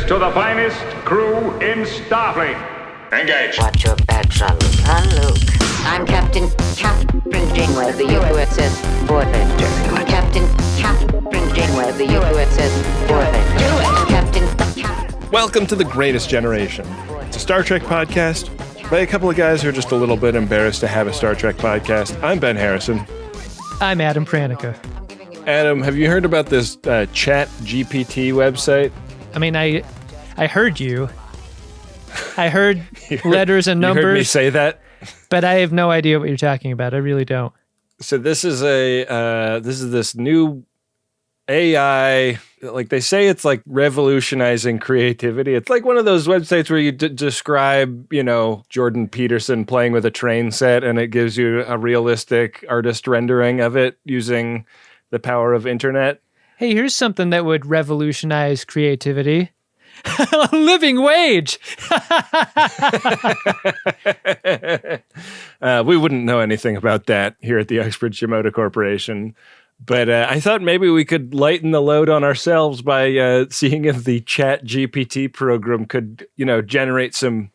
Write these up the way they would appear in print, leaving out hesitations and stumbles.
to the finest crew in Starfleet. Engage. Watch your back, Jean-Luc. Jean-Luc. I'm Captain Janeway of the USS Voyager. Captain Janeway of the USS Voyager. Captain. Welcome to The Greatest Generation. It's a Star Trek podcast by a couple of guys who are just a little bit embarrassed to have a Star Trek podcast. I'm Ben Harrison. I'm Adam Pranica. Adam, have you heard about this Chat GPT website? I mean, I heard you. I heard letters and numbers. You heard me say that? But I have no idea what you're talking about. I really don't. So this is this new AI, like they say it's like revolutionizing creativity. It's like one of those websites where you describe, Jordan Peterson playing with a train set and it gives you a realistic artist rendering of it using the power of internet. Hey, here's something that would revolutionize creativity. Living wage. We wouldn't know anything about that here at the Uxbridge Shimoda Corporation. But I thought maybe we could lighten the load on ourselves by seeing if the Chat GPT program could, generate some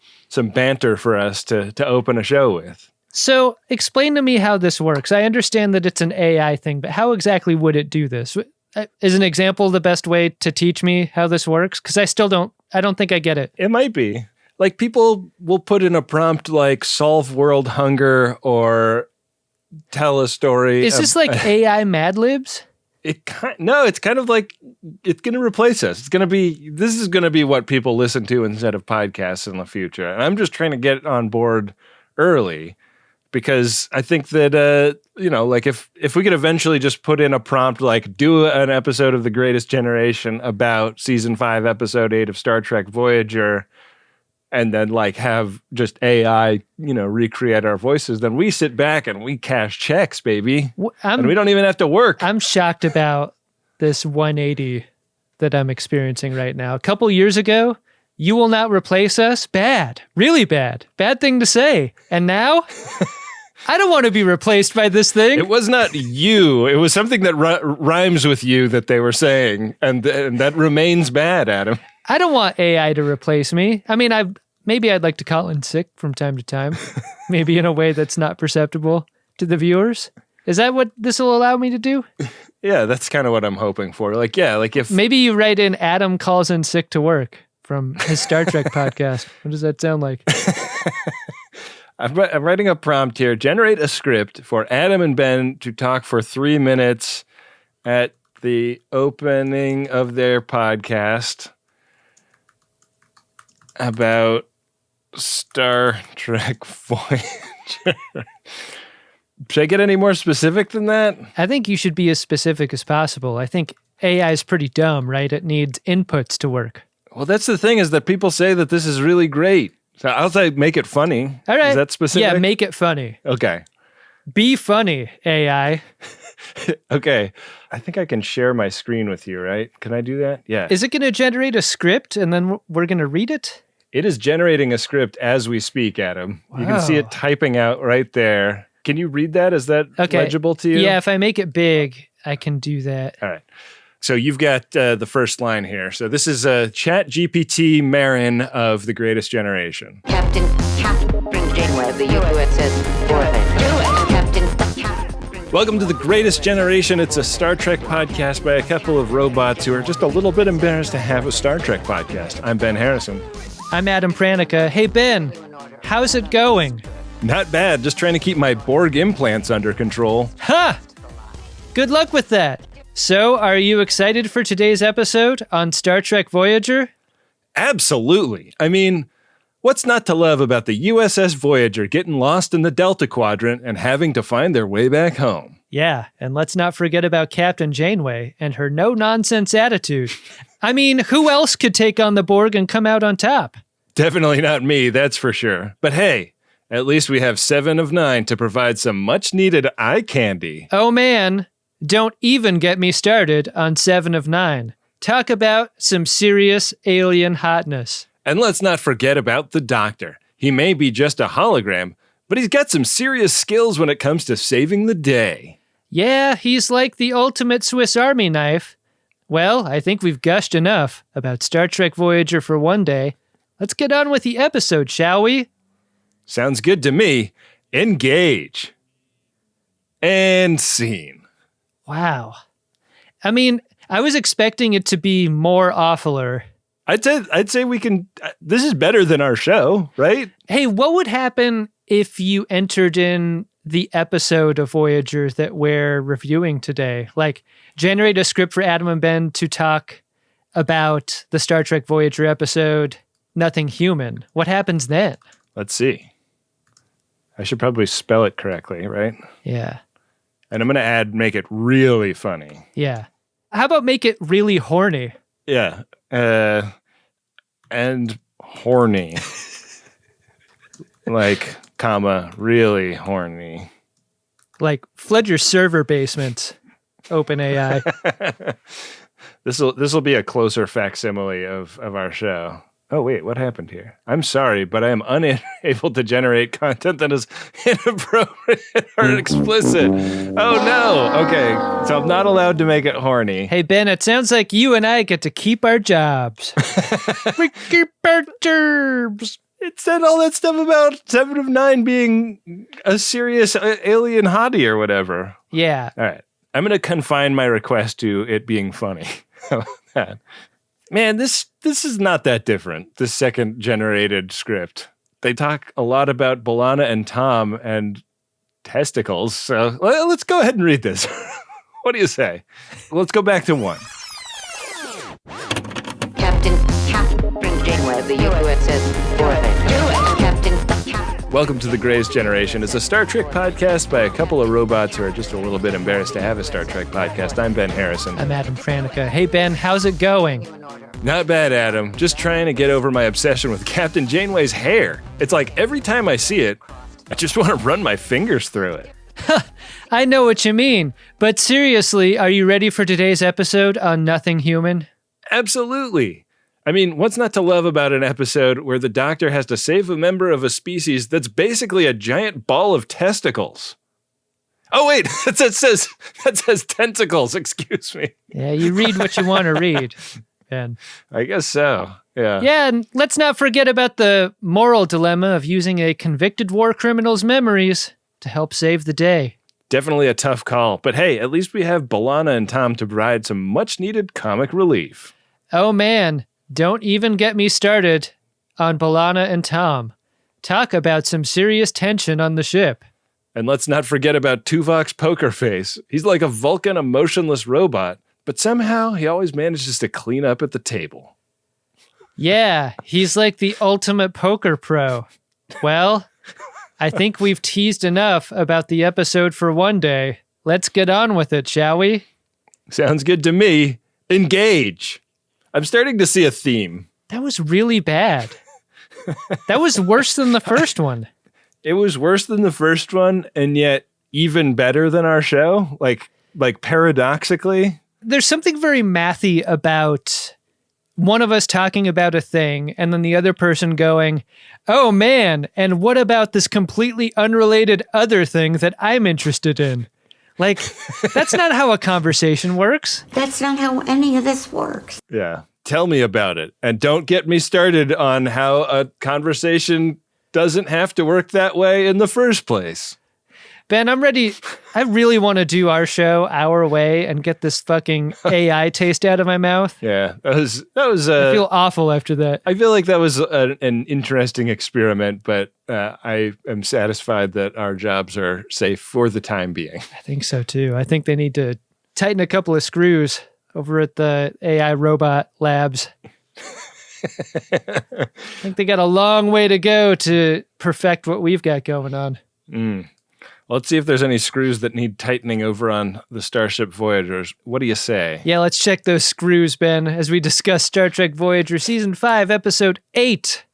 banter for us to open a show with. So explain to me how this works. I understand that it's an AI thing, but how exactly would it do this? Is an example the best way to teach me how this works? Because I don't think I get it. It might be. Like people will put in a prompt like solve world hunger or tell a story. Is this like AI Mad Libs? No, it's kind of like it's going to replace us. This is going to be what people listen to instead of podcasts in the future. And I'm just trying to get on board early because I think that, like if we could eventually just put in a prompt, like do an episode of The Greatest Generation about season 5, episode 8 of Star Trek Voyager, and then like have just AI, recreate our voices, then we sit back and we cash checks, baby. And we don't even have to work. I'm shocked about this 180 that I'm experiencing right now. A couple years ago, you will not replace us. Bad, really bad. Bad thing to say. And now, I don't want to be replaced by this thing. It was not you. It was something that rhymes with you that they were saying. And that remains bad, Adam. I don't want AI to replace me. I mean, maybe I'd like to call in sick from time to time, maybe in a way that's not perceptible to the viewers. Is that what this will allow me to do? Yeah, that's kind of what I'm hoping for. Like if maybe you write in Adam calls in sick to work from his Star Trek podcast. What does that sound like? I'm writing a prompt here. Generate a script for Adam and Ben to talk for 3 minutes at the opening of their podcast about Star Trek Voyager. Should I get any more specific than that? I think you should be as specific as possible. I think AI is pretty dumb, right? It needs inputs to work. Well, that's the thing is that people say that this is really great. So I'll say make it funny. All right. Is that specific? Yeah, make it funny. Okay. Be funny, AI. Okay. I think I can share my screen with you, right? Can I do that? Yeah. Is it going to generate a script and then we're going to read it? It is generating a script as we speak, Adam. Wow. You can see it typing out right there. Can you read that? Is that legible to you? Yeah, if I make it big, I can do that. All right. So you've got the first line here. So this is Chat GPT Marin of The Greatest Generation. Captain Janeway of the USS Voyager. Captain. Welcome to The Greatest Generation. It's a Star Trek podcast by a couple of robots who are just a little bit embarrassed to have a Star Trek podcast. I'm Ben Harrison. I'm Adam Pranica. Hey, Ben, how's it going? Not bad. Just trying to keep my Borg implants under control. Ha! Good luck with that. So, are you excited for today's episode on Star Trek Voyager? Absolutely. I mean, what's not to love about the USS Voyager getting lost in the Delta Quadrant and having to find their way back home? Yeah, and let's not forget about Captain Janeway and her no-nonsense attitude. I mean, who else could take on the Borg and come out on top? Definitely not me, that's for sure. But hey, at least we have 7 of 9 to provide some much-needed eye candy. Oh man, don't even get me started on 7 of 9. Talk about some serious alien hotness. And let's not forget about the Doctor. He may be just a hologram, but he's got some serious skills when it comes to saving the day. Yeah, he's like the ultimate Swiss Army knife. Well, I think we've gushed enough about Star Trek Voyager for one day. Let's get on with the episode, shall we? Sounds good to me. Engage. And scene. Wow. I mean, I was expecting it to be more awfuler. I'd say we can. This is better than our show, right? Hey, what would happen if you entered in the episode of Voyager that we're reviewing today? Like, generate a script for Adam and Ben to talk about the Star Trek Voyager episode, Nothing Human. What happens then? Let's see. I should probably spell it correctly, right? Yeah. And I'm going to make it really funny. Yeah. How about make it really horny? Yeah. And horny. Like, comma, really horny. Like, flood your server basement, OpenAI. This will be a closer facsimile of our show. Oh, wait, what happened here? I'm sorry, but I am unable to generate content that is inappropriate or explicit. Oh, no. Okay, so I'm not allowed to make it horny. Hey, Ben, it sounds like you and I get to keep our jobs. We keep our jobs. It said all that stuff about 7 of 9 being a serious alien hottie or whatever. Yeah. All right. I'm going to confine my request to it being funny. How about that? Man, this is not that different, this second generated script. They talk a lot about B'Elanna and Tom and testicles. So let's go ahead and read this. What do you say? Let's go back to 1. Captain Janeway of the USS Voyager. Captain. Welcome to The Greatest Generation. It's a Star Trek podcast by a couple of robots who are just a little bit embarrassed to have a Star Trek podcast. I'm Ben Harrison. I'm Adam Franica. Hey, Ben, how's it going? Not bad, Adam. Just trying to get over my obsession with Captain Janeway's hair. It's like every time I see it, I just want to run my fingers through it. I know what you mean. But seriously, are you ready for today's episode on Nothing Human? Absolutely. I mean, what's not to love about an episode where the Doctor has to save a member of a species that's basically a giant ball of testicles? Oh, wait, that says tentacles. Excuse me. Yeah, you read what you want to read, Ben. I guess so. Yeah. Yeah, and let's not forget about the moral dilemma of using a convicted war criminal's memories to help save the day. Definitely a tough call. But hey, at least we have B'Elanna and Tom to provide some much-needed comic relief. Oh, man. Don't even get me started on B'Elanna and Tom. Talk about some serious tension on the ship. And let's not forget about Tuvok's poker face. He's like a Vulcan emotionless robot, but somehow he always manages to clean up at the table. Yeah, he's like the ultimate poker pro. Well, I think we've teased enough about the episode for one day. Let's get on with it, shall we? Sounds good to me. Engage. I'm starting to see a theme. That was really bad. That was worse than the first one. It was worse than the first one, and yet even better than our show. Like paradoxically. There's something very mathy about one of us talking about a thing and then the other person going, oh man, and what about this completely unrelated other thing that I'm interested in? Like, that's not how a conversation works. That's not how any of this works. Yeah. Tell me about it. And don't get me started on how a conversation doesn't have to work that way in the first place. Ben, I'm ready. I really want to do our show our way and get this fucking AI taste out of my mouth. Yeah, that was. I feel awful after that. I feel like that was an interesting experiment, but I am satisfied that our jobs are safe for the time being. I think so too. I think they need to tighten a couple of screws over at the AI robot labs. I think they got a long way to go to perfect what we've got going on. Let's see if there's any screws that need tightening over on the Starship Voyagers. What do you say? Yeah, let's check those screws, Ben, as we discuss Star Trek Voyager Season 5, Episode 8.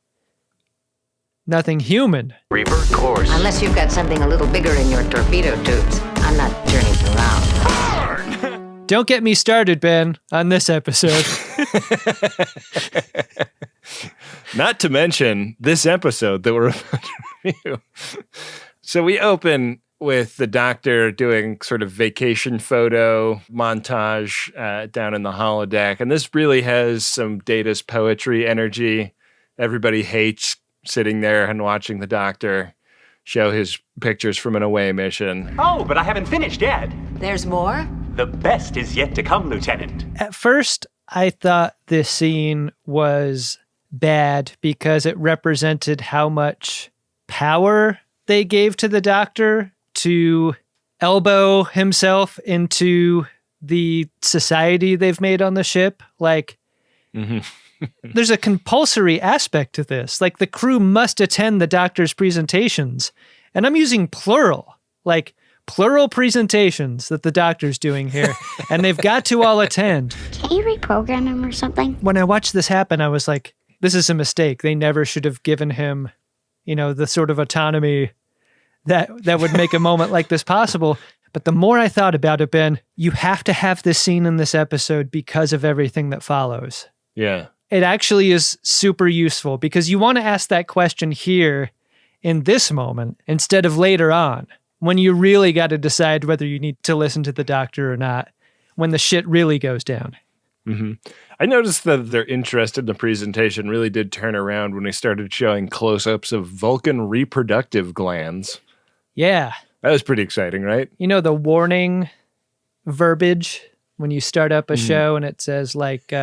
Nothing Human. Revert course. Unless you've got something a little bigger in your torpedo tubes, I'm not turning around. Don't get me started, Ben, on this episode. Not to mention this episode that we're about to review. So we open with the Doctor doing sort of vacation photo montage down in the holodeck. And this really has some Data's poetry energy. Everybody hates sitting there and watching the Doctor show his pictures from an away mission. Oh, but I haven't finished yet. There's more? The best is yet to come, Lieutenant. At first, I thought this scene was bad because it represented how much power they gave to the Doctor to elbow himself into the society they've made on the ship. Like, there's a compulsory aspect to this. Like, the crew must attend the Doctor's presentations. And I'm using plural, like plural presentations that the Doctor's doing here. And they've got to all attend. Can't you reprogram him or something? When I watched this happen, I was like, this is a mistake. They never should have given him, the sort of autonomy that would make a moment like this possible. But the more I thought about it, Ben, you have to have this scene in this episode because of everything that follows. Yeah. It actually is super useful because you want to ask that question here in this moment instead of later on when you really got to decide whether you need to listen to the Doctor or not, when the shit really goes down. Mm-hmm. I noticed that their interest in the presentation really did turn around when they started showing close-ups of Vulcan reproductive glands. Yeah. That was pretty exciting, right? The warning verbiage when you start up a show and it says like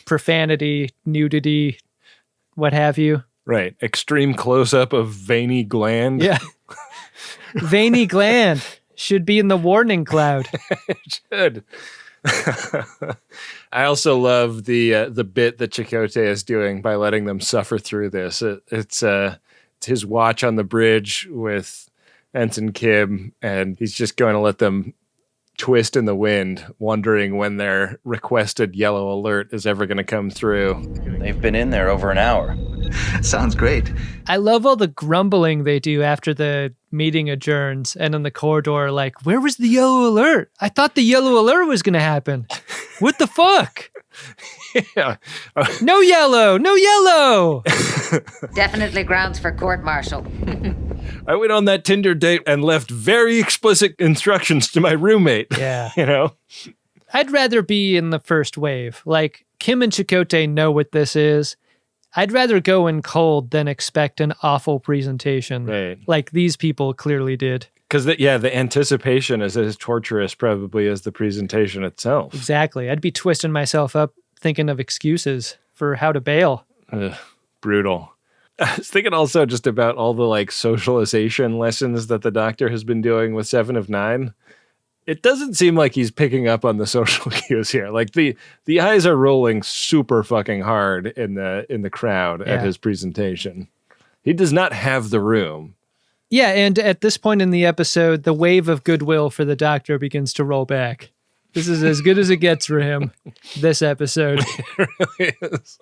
profanity, nudity, what have you. Right. Extreme close-up of veiny gland. Yeah. Veiny gland should be in the warning cloud. It should. I also love the bit that Chakotay is doing by letting them suffer through this. It's his watch on the bridge with Ensign Kim, and he's just going to let them twist in the wind, wondering when their requested yellow alert is ever going to come through. They've been in there over an hour. Sounds great. I love all the grumbling they do after the meeting adjourns and in the corridor, like, where was the yellow alert? I thought the yellow alert was going to happen. What the fuck? Yeah. No yellow! No yellow! Definitely grounds for court-martial. I went on that Tinder date and left very explicit instructions to my roommate. Yeah. I'd rather be in the first wave. Like, Kim and Chakotay know what this is. I'd rather go in cold than expect an awful presentation. Right. Like these people clearly did. Because, the anticipation is as torturous probably as the presentation itself. Exactly. I'd be twisting myself up thinking of excuses for how to bail. Ugh, brutal. I was thinking also just about all the socialization lessons that the Doctor has been doing with 7 of 9. It doesn't seem like he's picking up on the social cues here. Like the eyes are rolling super fucking hard in the crowd at his presentation. He does not have the room. Yeah, and at this point in the episode, the wave of goodwill for the Doctor begins to roll back. This is as good as it gets for him, this episode. It really is.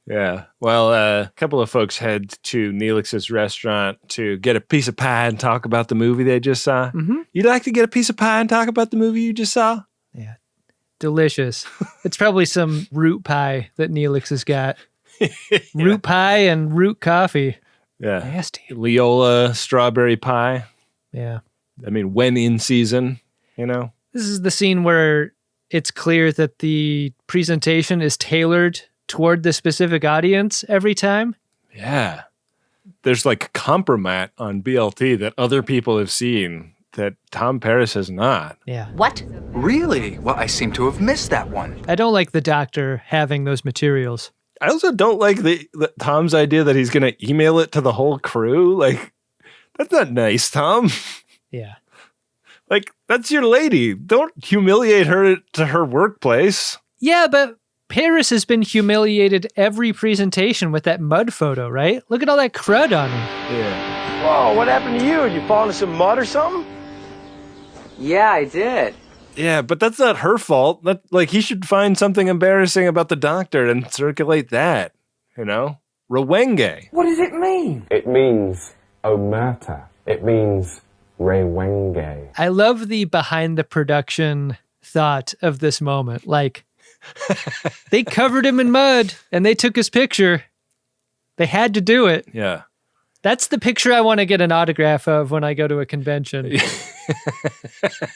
Yeah. Well, a couple of folks head to Neelix's restaurant to get a piece of pie and talk about the movie they just saw. Mm-hmm. You'd like to get a piece of pie and talk about the movie you just saw? Yeah. Delicious. It's probably some root pie that Neelix has got. Yeah. Root pie and root coffee. Yeah. Nasty. Leola strawberry pie. Yeah. I mean, when in season, This is the scene where it's clear that the presentation is tailored toward the specific audience every time. Yeah. There's like compromat on BLT that other people have seen that Tom Paris has not. Yeah. What? Really? Well, I seem to have missed that one. I don't like the Doctor having those materials. I also don't like the Tom's idea that he's going to email it to the whole crew. Like, that's not nice, Tom. Yeah. Like, that's your lady. Don't humiliate her to her workplace. Yeah, but Paris has been humiliated every presentation with that mud photo, right? Look at all that crud on him. Yeah. Whoa, what happened to you? Did you fall into some mud or something? Yeah, I did. Yeah, but that's not her fault. He should find something embarrassing about the Doctor and circulate that, Rewenge. What does it mean? It means omerta. It means rewenge. I love the behind the production thought of this moment. Like, they covered him in mud and they took his picture. They had to do it. Yeah. That's the picture I want to get an autograph of when I go to a convention.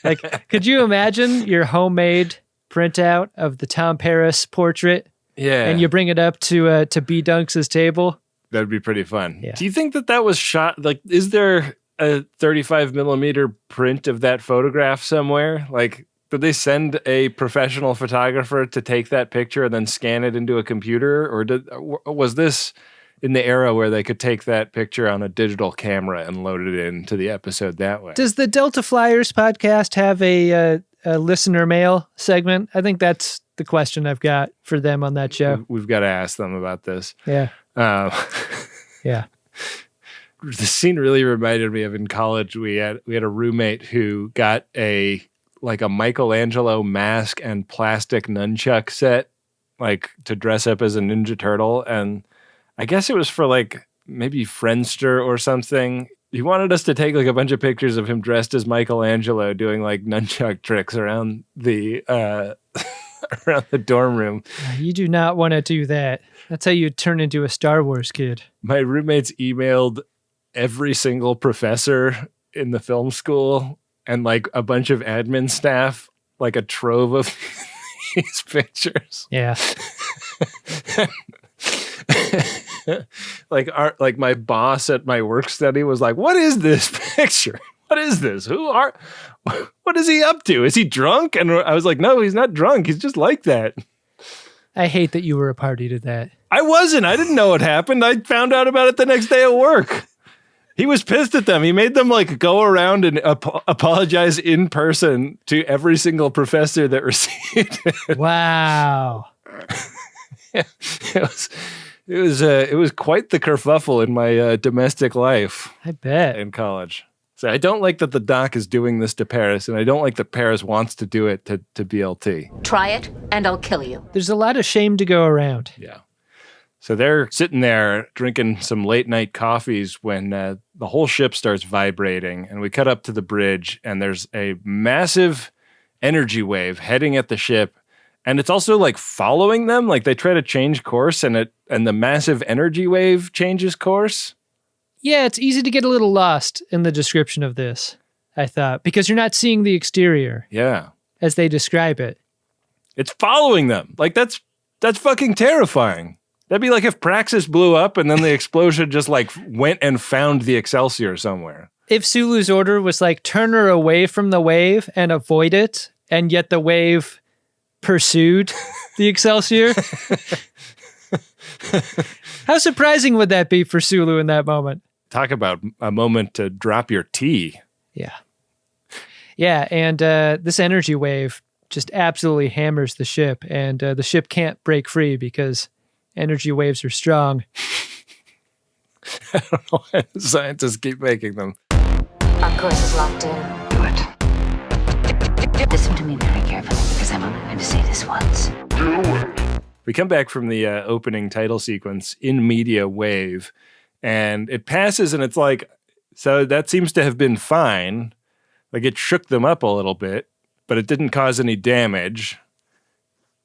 Like, could you imagine your homemade printout of the Tom Paris portrait? Yeah. And you bring it up to B Dunks' table? That'd be pretty fun. Yeah. Do you think that was shot? Like, is there a 35 millimeter print of that photograph somewhere? Like, did they send a professional photographer to take that picture and then scan it into a computer? Or was this in the era where they could take that picture on a digital camera and load it into the episode that way? Does the Delta Flyers podcast have a listener mail segment? I think that's the question I've got for them on that show. We've got to ask them about this. Yeah. Yeah. The scene really reminded me of in college. We had a roommate who got a Michelangelo mask and plastic nunchuck set, like to dress up as a Ninja Turtle. And I guess it was for like maybe Friendster or something. He wanted us to take like a bunch of pictures of him dressed as Michelangelo doing like nunchuck tricks around the around the dorm room. You do not want to do that. That's how you turn into a Star Wars kid. My roommates emailed every single professor in the film school and like a bunch of admin staff, like a trove of these pictures. Yeah. Like my boss at my work study was like, "What is this picture? What is this? What is he up to? Is he drunk?" And I was like, "No, he's not drunk. He's just like that." I hate that you were a party to that. I wasn't. I didn't know what happened. I found out about it the next day at work. He was pissed at them. He made them like go around and apologize in person to every single professor that received it. Wow. Yeah, it was quite the kerfuffle in my domestic life. I bet. In college. So I don't like that the doc is doing this to Paris, and I don't like that Paris wants to do it to BLT. Try it, and I'll kill you. There's a lot of shame to go around. Yeah. So they're sitting there drinking some late night coffees when the whole ship starts vibrating, and we cut up to the bridge, and there's a massive energy wave heading at the ship, and it's also like following them. Like they try to change course, and the massive energy wave changes course. Yeah, it's easy to get a little lost in the description of this, I thought, because you're not seeing the exterior. Yeah. As they describe it. It's following them. Like that's fucking terrifying. That'd be like if Praxis blew up and then the explosion just like went and found the Excelsior somewhere. If Sulu's order was like turn her away from the wave and avoid it, and yet the wave pursued the Excelsior. How surprising would that be for Sulu in that moment? Talk about a moment to drop your tea. Yeah. Yeah, and this energy wave just absolutely hammers the ship, and the ship can't break free because energy waves are strong. I don't know why the scientists keep making them. Our course is locked in. What? Listen to me very carefully, because I'm only going to say this once. Do it. We come back from the opening title sequence in media wave, and it passes, and it's like, so that seems to have been fine. Like it shook them up a little bit, but it didn't cause any damage.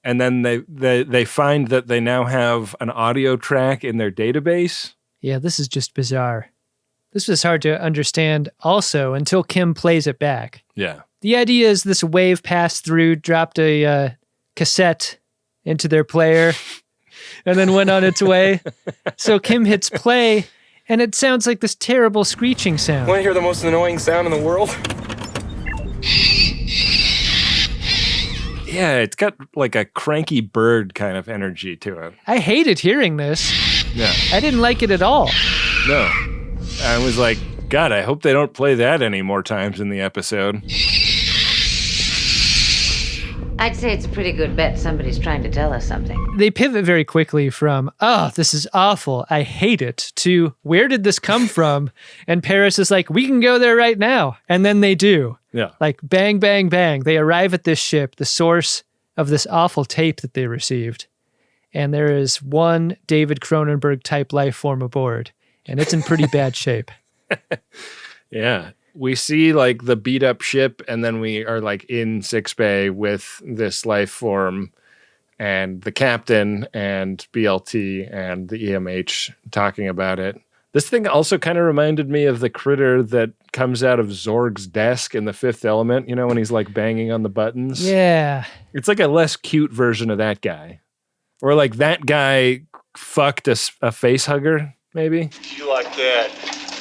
And then they find that they now have an audio track in their database. Yeah, this is just bizarre. This was hard to understand also until Kim plays it back. Yeah. The idea is this wave passed through, dropped a cassette into their player, and then went on its way. So Kim hits play, and it sounds like this terrible screeching sound. Want to hear the most annoying sound in the world? Yeah, it's got like a cranky bird kind of energy to it. I hated hearing this. Yeah. I didn't like it at all. No. I was like, God, I hope they don't play that any more times in the episode. I'd say it's a pretty good bet somebody's trying to tell us something. They pivot very quickly from, oh, this is awful, I hate it, to where did this come from? And Paris is like, we can go there right now. And then they do. Yeah. Like bang, bang, bang. They arrive at this ship, the source of this awful tape that they received. And there is one David Cronenberg type life form aboard. And it's in pretty bad shape. Yeah. We see like the beat up ship, and then we are like in 6 Bay with this life form and the captain and BLT and the EMH talking about it. This thing also kind of reminded me of the critter that comes out of Zorg's desk in The Fifth Element, you know, when he's like banging on the buttons. Yeah. It's like a less cute version of that guy. Or like that guy fucked a face hugger, maybe. You like that?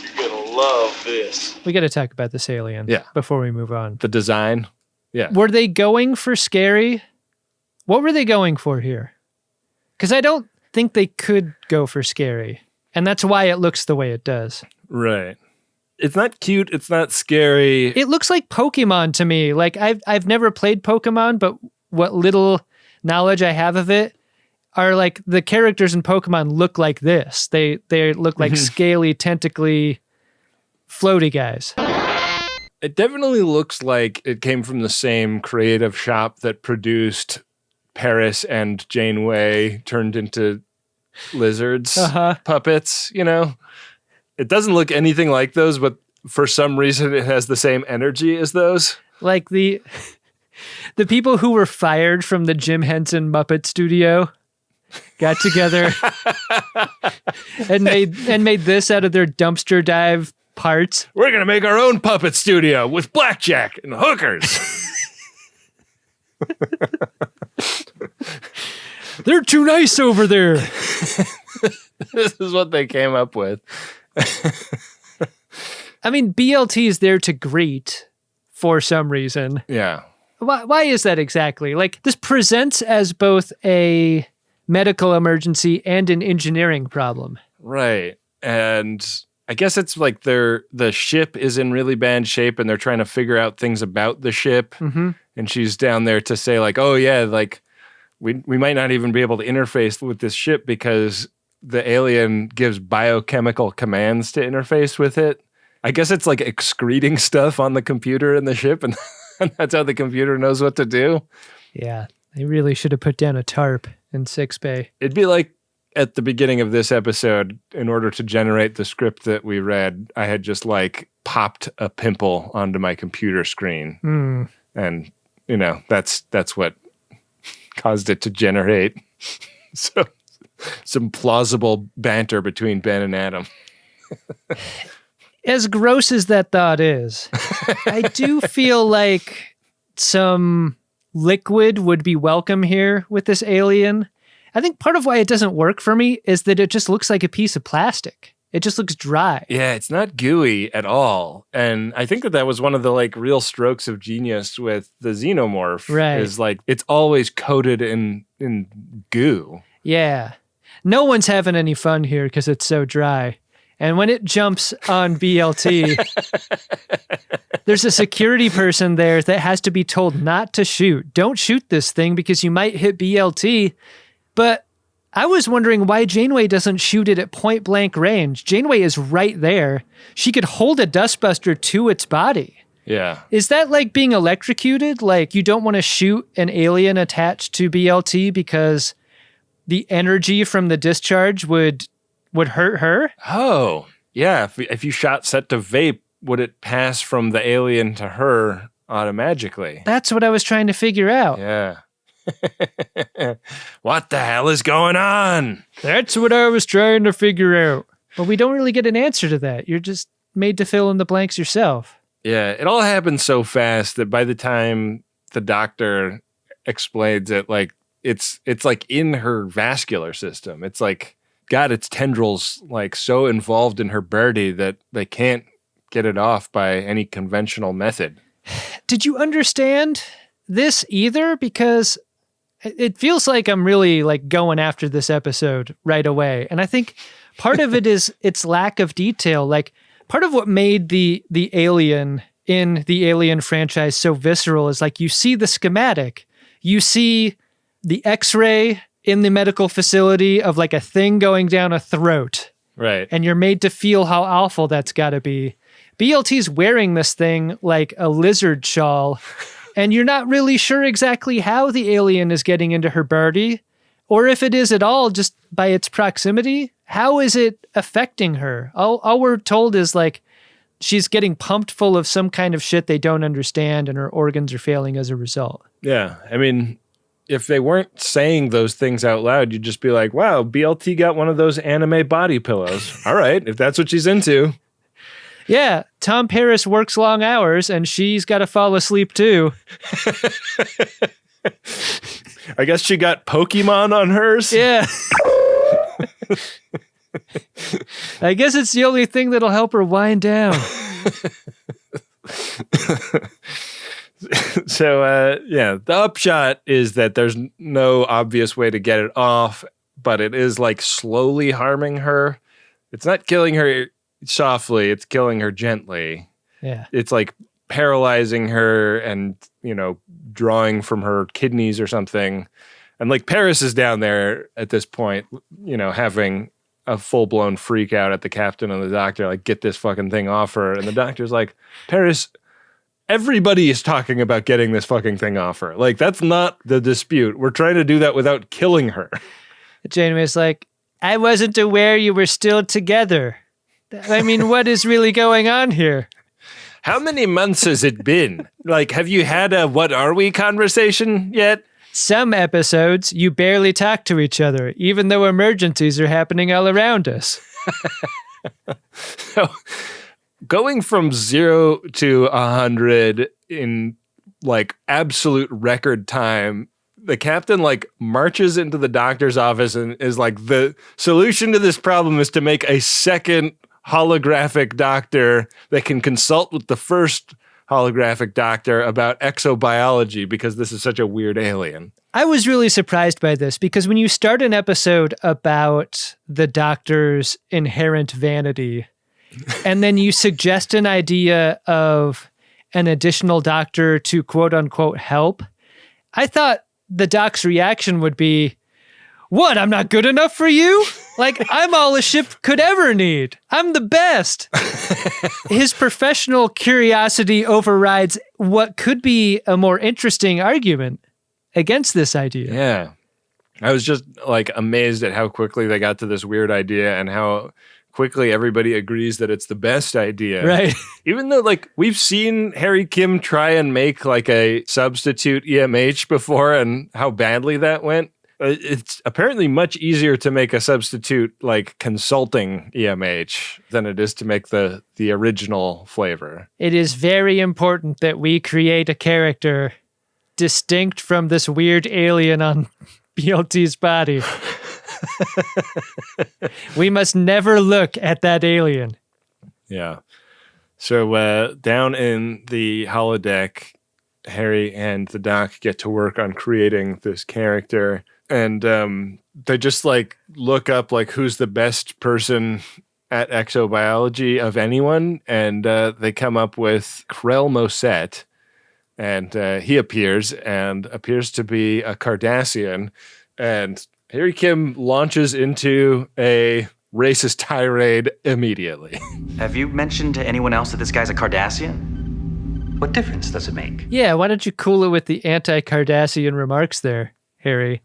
You're gonna love this. We got to talk about this alien before we move on. The design. Yeah. Were they going for scary? What were they going for here? Because I don't think they could go for scary. And that's why it looks the way it does. Right. It's not cute. It's not scary. It looks like Pokemon to me. Like I've never played Pokemon, but what little knowledge I have of it are like the characters in Pokemon look like this. They look like scaly, tentacly, floaty guys. It definitely looks like it came from the same creative shop that produced Paris and Janeway turned into lizards, puppets, you know? It doesn't look anything like those, but for some reason it has the same energy as those. Like the people who were fired from the Jim Henson Muppet Studio got together and made this out of their dumpster dive parts. We're going to make our own puppet studio with blackjack and hookers. They're too nice over there. This is what they came up with. I mean, BLT is there to greet for some reason. Yeah. Why is that exactly? Like, this presents as both a medical emergency and an engineering problem. Right. And I guess it's like the ship is in really bad shape and they're trying to figure out things about the ship. Mm-hmm. And she's down there to say like, oh yeah, like we might not even be able to interface with this ship because the alien gives biochemical commands to interface with it. I guess it's like excreting stuff on the computer in the ship and that's how the computer knows what to do. Yeah, they really should have put down a tarp in 6-Bay. It'd be like at the beginning of this episode, in order to generate the script that we read, I had just like popped a pimple onto my computer screen. Mm. And, you know, that's what caused it to generate so some plausible banter between Ben and Adam. As gross as that thought is, I do feel like some liquid would be welcome here with this alien. I think part of why it doesn't work for me is that it just looks like a piece of plastic. It just looks dry. Yeah, it's not gooey at all. And I think that was one of the like real strokes of genius with the xenomorph. Right. Is like it's always coated in goo. Yeah. No one's having any fun here because it's so dry. And when it jumps on BLT, there's a security person there that has to be told not to shoot. Don't shoot this thing because you might hit BLT. But I was wondering why Janeway doesn't shoot it at point blank range. Janeway is right there. She could hold a dustbuster to its body. Yeah. Is that like being electrocuted? Like you don't want to shoot an alien attached to BLT because the energy from the discharge would hurt her? Oh, yeah. If you shot set to vape, would it pass from the alien to her automatically? That's what I was trying to figure out. Yeah. What the hell is going on? That's what I was trying to figure out. But we don't really get an answer to that. You're just made to fill in the blanks yourself. Yeah, it all happened so fast that by the time the doctor explains it, like it's like in her vascular system. It's like got its tendrils like so involved in her body that they can't get it off by any conventional method. Did you understand this either? Because it feels like I'm really like going after this episode right away. And I think part of it is its lack of detail. Like part of what made the alien in the Alien franchise so visceral is like you see the schematic, you see the X-ray in the medical facility of like a thing going down a throat. Right. And you're made to feel how awful that's got to be. BLT's wearing this thing like a lizard shawl, and you're not really sure exactly how the alien is getting into her body, or if it is at all just by its proximity. How is it affecting her? All we're told is like she's getting pumped full of some kind of shit they don't understand, and her organs are failing as a result. Yeah. I mean, if they weren't saying those things out loud, you'd just be like, wow, BLT got one of those anime body pillows. All right, if that's what she's into. Yeah, Tom Paris works long hours and she's got to fall asleep too. I guess she got Pokemon on hers. Yeah. I guess it's the only thing that'll help her wind down. So, the upshot is that there's no obvious way to get it off, but it is like slowly harming her. It's not killing her softly, it's killing her gently. Yeah. It's like paralyzing her and, drawing from her kidneys or something. And like Paris is down there at this point, having a full-blown freak out at the captain and the doctor, like, get this fucking thing off her. And the doctor's like, Paris, everybody is talking about getting this fucking thing off her. Like, that's not the dispute. We're trying to do that without killing her. Janeway's like, I wasn't aware you were still together. I mean, what is really going on here? How many months has it been? Like, have you had a what are we conversation yet? Some episodes, you barely talk to each other, even though emergencies are happening all around us. So, going from 0 to 100 in like absolute record time, the captain like marches into the doctor's office and is like, the solution to this problem is to make a second holographic doctor that can consult with the first holographic doctor about exobiology because this is such a weird alien. I was really surprised by this because when you start an episode about the doctor's inherent vanity and then you suggest an idea of an additional doctor to quote unquote help, I thought the doc's reaction would be, what, I'm not good enough for you? Like, I'm all a ship could ever need. I'm the best. His professional curiosity overrides what could be a more interesting argument against this idea. Yeah. I was just like amazed at how quickly they got to this weird idea and how quickly everybody agrees that it's the best idea. Right. Even though like we've seen Harry Kim try and make like a substitute EMH before and how badly that went. It's apparently much easier to make a substitute like consulting EMH than it is to make the original flavor. It is very important that we create a character distinct from this weird alien on BLT's body. We must never look at that alien. Yeah. So down in the holodeck, Harry and the doc get to work on creating this character. And they just like look up like who's the best person at exobiology of anyone. And they come up with Krell Moset. And he appears to be a Cardassian. And Harry Kim launches into a racist tirade immediately. Have you mentioned to anyone else that this guy's a Cardassian? What difference does it make? Yeah, why don't you cool it with the anti-Cardassian remarks there, Harry?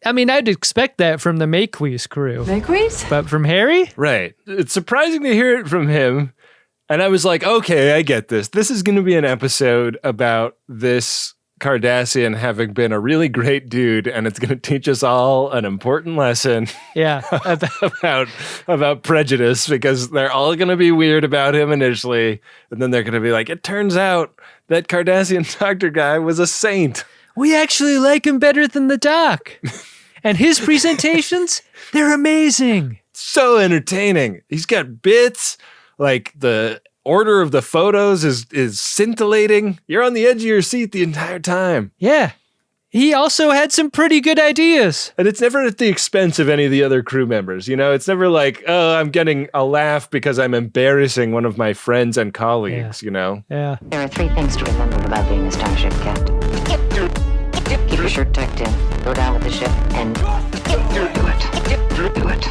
I mean, I'd expect that from the Maquis crew. Maquis? But from Harry? Right. It's surprising to hear it from him. And I was like, okay, I get this. This is going to be an episode about this Cardassian having been a really great dude, and it's going to teach us all an important lesson. Yeah. about prejudice, because they're all going to be weird about him initially, and then they're going to be like, it turns out that Cardassian doctor guy was a saint. We actually like him better than the doc. And his presentations, they're amazing. So entertaining. He's got bits, like the order of the photos is scintillating. You're on the edge of your seat the entire time. Yeah. He also had some pretty good ideas. And it's never at the expense of any of the other crew members. You know, it's never like, oh, I'm getting a laugh because I'm embarrassing one of my friends and colleagues, you know? Yeah. There are 3 things to remember about being a starship captain. Keep your shirt tucked in, go down with the ship, and do it.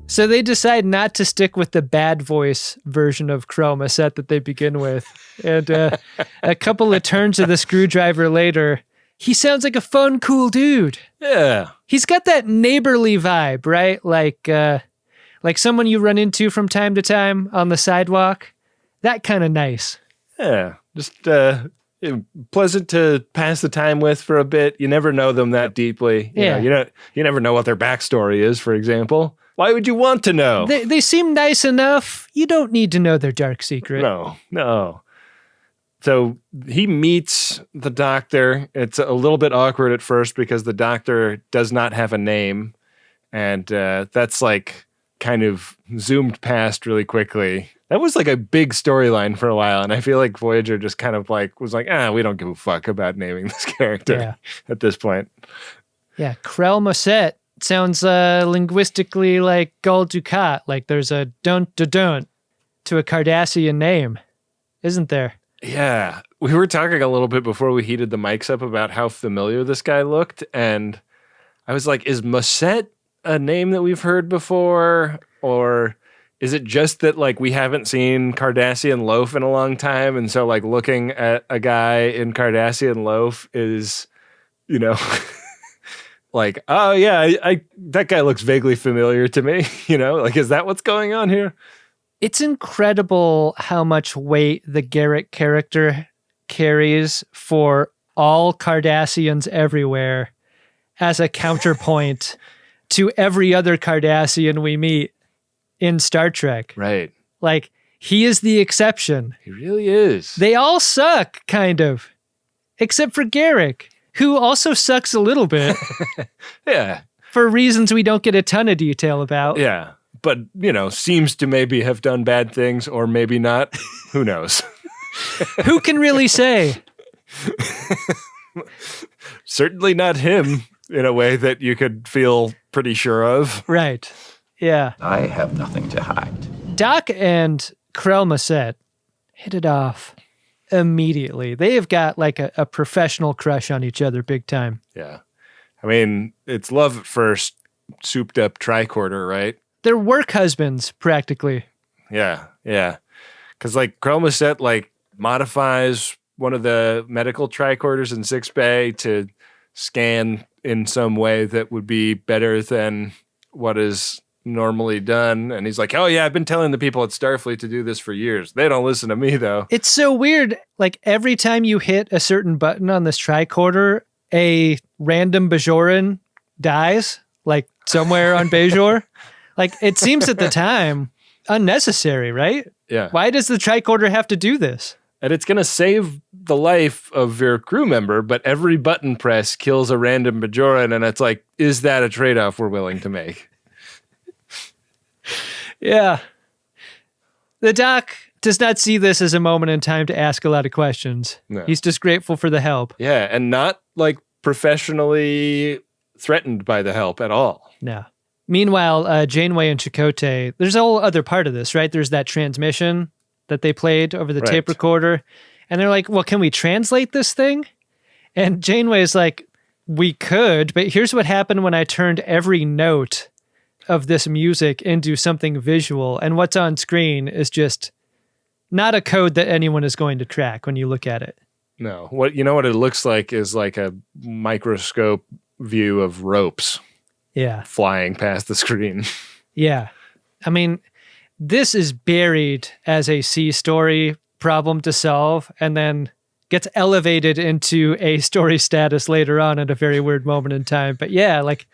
So they decide not to stick with the bad voice version of Chroma set that they begin with. And a couple of turns of the screwdriver later, he sounds like a fun, cool dude. Yeah. He's got that neighborly vibe, right? Like someone you run into from time to time on the sidewalk. That kind of nice. Yeah. Just pleasant to pass the time with for a bit. You never know them that deeply. You never know what their backstory is, for example. Why would you want to know? They seem nice enough. You don't need to know their dark secret. No. So he meets the doctor. It's a little bit awkward at first because the doctor does not have a name. And that's like kind of zoomed past really quickly. That was like a big storyline for a while. And I feel like Voyager just kind of like was like, we don't give a fuck about naming this character at this point. Yeah, Krell Mosset sounds linguistically like Gul Dukat. Like there's a don't to a Cardassian name, isn't there? Yeah. We were talking a little bit before we heated the mics up about how familiar this guy looked. And I was like, is Mosset a name that we've heard before? Or is it just that like we haven't seen Cardassian loaf in a long time? And so like looking at a guy in Cardassian loaf is, like, oh yeah, I that guy looks vaguely familiar to me. Like, is that what's going on here? It's incredible how much weight the Garrick character carries for all Cardassians everywhere as a counterpoint to every other Cardassian we meet in Star Trek. Right. Like, he is the exception. He really is. They all suck, kind of. Except for Garrick, who also sucks a little bit. Yeah. For reasons we don't get a ton of detail about. Yeah. But, seems to maybe have done bad things or maybe not. Who knows? Who can really say? Certainly not him in a way that you could feel pretty sure of. Right. Yeah. I have nothing to hide. Doc and Krell Mosset hit it off immediately. They have got like a professional crush on each other big time. Yeah. I mean, it's love at first, souped up tricorder, right? They're work husbands, practically. Yeah. Because like Krell Mosset like modifies one of the medical tricorders in 6 Bay to scan in some way that would be better than what is normally done. And he's like, oh yeah, I've been telling the people at Starfleet to do this for years. They don't listen to me though. It's so weird. Like every time you hit a certain button on this tricorder, a random Bajoran dies, like somewhere on Bajor. Like it seems at the time unnecessary, right? Yeah. Why does the tricorder have to do this? And it's going to save the life of your crew member, but every button press kills a random Bajoran, and it's like, is that a trade-off we're willing to make? Yeah. The Doc does not see this as a moment in time to ask a lot of questions. No. He's just grateful for the help. Yeah, and not like professionally threatened by the help at all. No. Meanwhile, Janeway and Chakotay, there's a whole other part of this, right? There's that transmission that they played over the tape recorder. And they're like, well, can we translate this thing? And Janeway's like, we could, but here's what happened when I turned every note of this music into something visual. And what's on screen is just not a code that anyone is going to crack when you look at it. No. What it looks like is like a microscope view of ropes. Yeah. Flying past the screen. Yeah. I mean, this is buried as a C story problem to solve and then gets elevated into A story status later on at a very weird moment in time. But yeah, like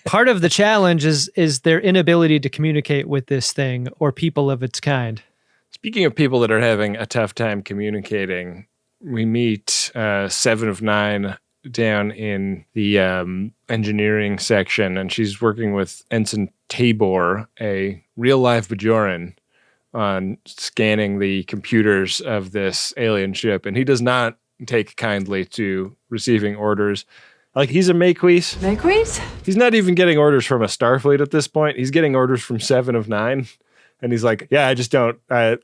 part of the challenge is their inability to communicate with this thing or people of its kind. Speaking of people that are having a tough time communicating, we meet 7 of 9 down in the engineering section, and she's working with Ensign Tabor, a real-life Bajoran, on scanning the computers of this alien ship, and he does not take kindly to receiving orders. Like, he's a Maquis. Maquis? He's not even getting orders from a Starfleet at this point. He's getting orders from 7 of 9, and he's like, yeah, I just don't, this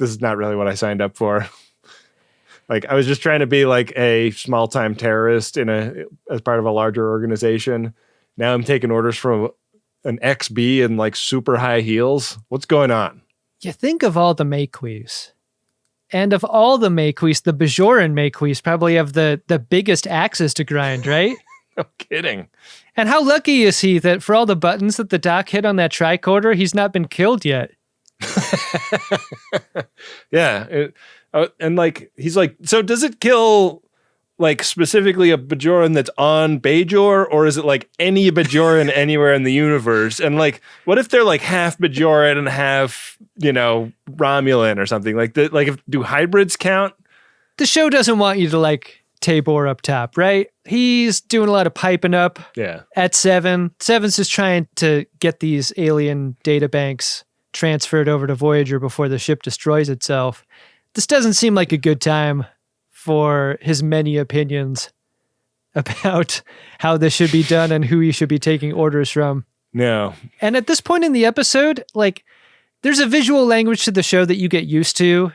is not really what I signed up for. Like, I was just trying to be like a small-time terrorist as part of a larger organization. Now I'm taking orders from an XB in like super high heels. What's going on? You think of all the Maquis. And of all the Maquis, the Bajoran Maquis probably have the biggest axes to grind, right? No kidding. And how lucky is he that for all the buttons that the Doc hit on that tricorder, he's not been killed yet? Yeah. And like, he's like, so does it kill like specifically a Bajoran that's on Bajor, or is it like any Bajoran anywhere in the universe? And like, what if they're like half Bajoran and half, Romulan or something? Like, do hybrids count? The show doesn't want you to like Tabor up top, right? He's doing a lot of piping up at Seven. Seven's just trying to get these alien data banks transferred over to Voyager before the ship destroys itself. This doesn't seem like a good time for his many opinions about how this should be done and who he should be taking orders from. No. And at this point in the episode, like, there's a visual language to the show that you get used to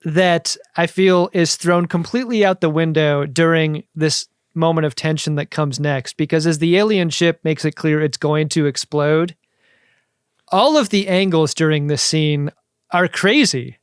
that I feel is thrown completely out the window during this moment of tension that comes next, because as the alien ship makes it clear it's going to explode, all of the angles during this scene are crazy.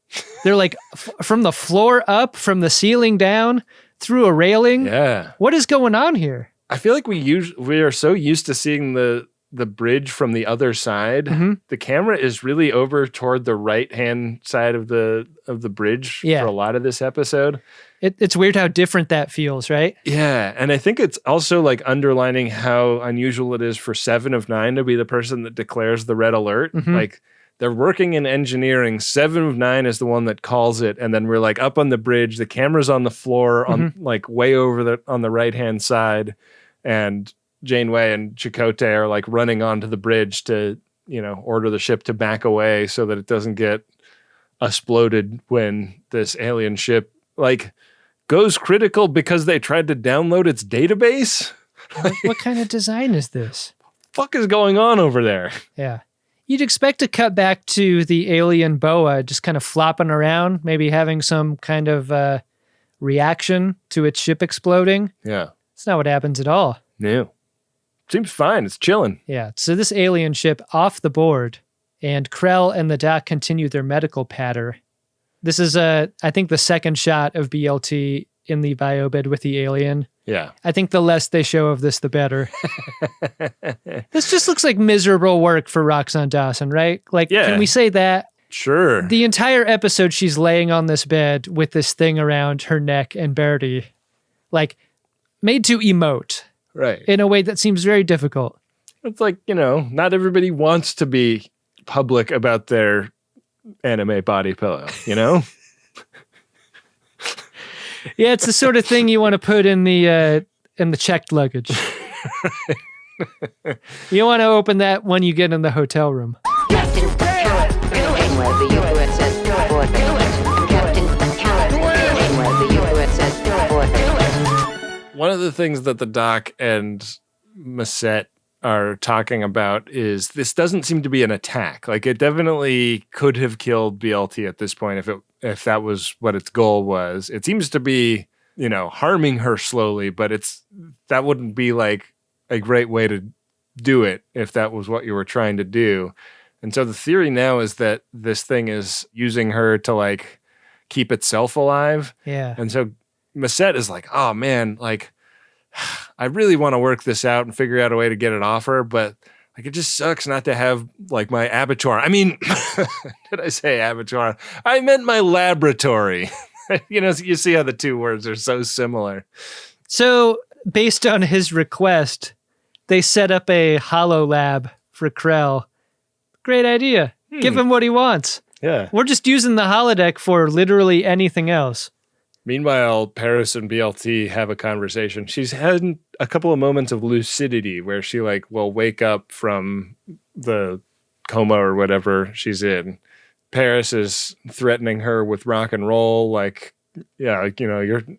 They're like from the floor up, from the ceiling down, through a railing. Yeah. What is going on here? I feel like we are so used to seeing the bridge from the other side. Mm-hmm. The camera is really over toward the right-hand side of the bridge for a lot of this episode. It's weird how different that feels, right? Yeah, and I think it's also like underlining how unusual it is for 7 of 9 to be the person that declares the red alert. Mm-hmm. Like, they're working in engineering. 7 of 9 is the one that calls it, and then we're like up on the bridge. The camera's on the floor, on like way over on the right-hand side, and Janeway and Chakotay are like running onto the bridge to, order the ship to back away so that it doesn't get exploded when this alien ship like goes critical because they tried to download its database. What kind of design is this? Fuck is going on over there? Yeah. You'd expect to cut back to the alien boa just kind of flopping around, maybe having some kind of reaction to its ship exploding. Yeah. That's not what happens at all. No. Seems fine. It's chilling. Yeah. So this alien ship off the board, and Krell and the Doc continue their medical patter. This is, I think, the second shot of BLT in the biobed with the alien. Yeah. I think the less they show of this, the better. This just looks like miserable work for Roxanne Dawson, right? Like, can we say that? Sure. The entire episode, she's laying on this bed with this thing around her neck and Bertie, like, made to emote. Right. In a way that seems very difficult. It's like, not everybody wants to be public about their anime body pillow, Yeah, it's the sort of thing you want to put in the checked luggage. You want to open that when you get in the hotel room. Captain Janeway of the USS Voyager. Captain Janeway of the USS Voyager. One of the things that the Doc and Mengele'd are talking about is this doesn't seem to be an attack. Like, it definitely could have killed BLT at this point if that was what its goal was. It seems to be, harming her slowly, but that wouldn't be like a great way to do it if that was what you were trying to do. And so the theory now is that this thing is using her to like keep itself alive. Yeah. And so Mengele'd is like, oh man, like, I really want to work this out and figure out a way to get it off her, but like, it just sucks not to have like my abattoir. I mean, did I say abattoir? I meant my laboratory. You see how the two words are so similar. So based on his request, they set up a holo lab for Krell. Great idea. Give him what he wants. Yeah. We're just using the holodeck for literally anything else. Meanwhile, Paris and BLT have a conversation. She's had a couple of moments of lucidity where she like will wake up from the coma or whatever she's in. Paris is threatening her with rock and roll. Like, yeah,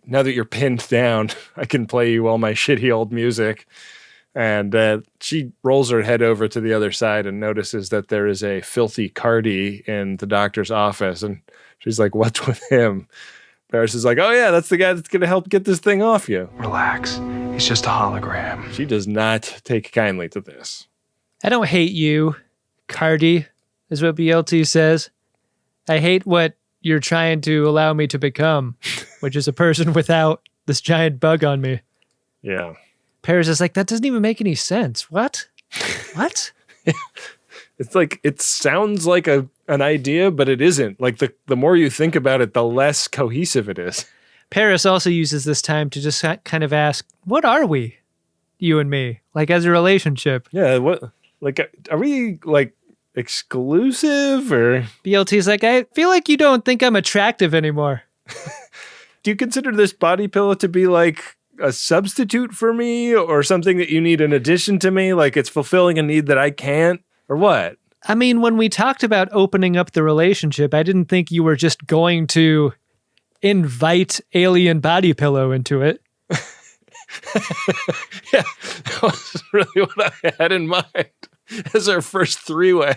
now that you're pinned down, I can play you all my shitty old music. And she rolls her head over to the other side and notices that there is a filthy Cardi in the doctor's office. And she's like, what's with him? Paris is like, oh yeah, that's the guy that's going to help get this thing off you. Relax. He's just a hologram. She does not take kindly to this. I don't hate you, Cardi, is what BLT says. I hate what you're trying to allow me to become, which is a person without this giant bug on me. Yeah. Paris is like, that doesn't even make any sense. What? What? It's like, it sounds like an idea, but it isn't. Like the more you think about it, the less cohesive it is. Paris also uses this time to just kind of ask, what are we, you and me, like as a relationship? Yeah, what, like, are we like exclusive or? BLT's like, I feel like you don't think I'm attractive anymore. Do you consider this body pillow to be like a substitute for me or something that you need in addition to me? Like it's fulfilling a need that I can't, or what? I mean, when we talked about opening up the relationship, I didn't think you were just going to invite alien body pillow into it. Yeah, that was really what I had in mind as our first three-way.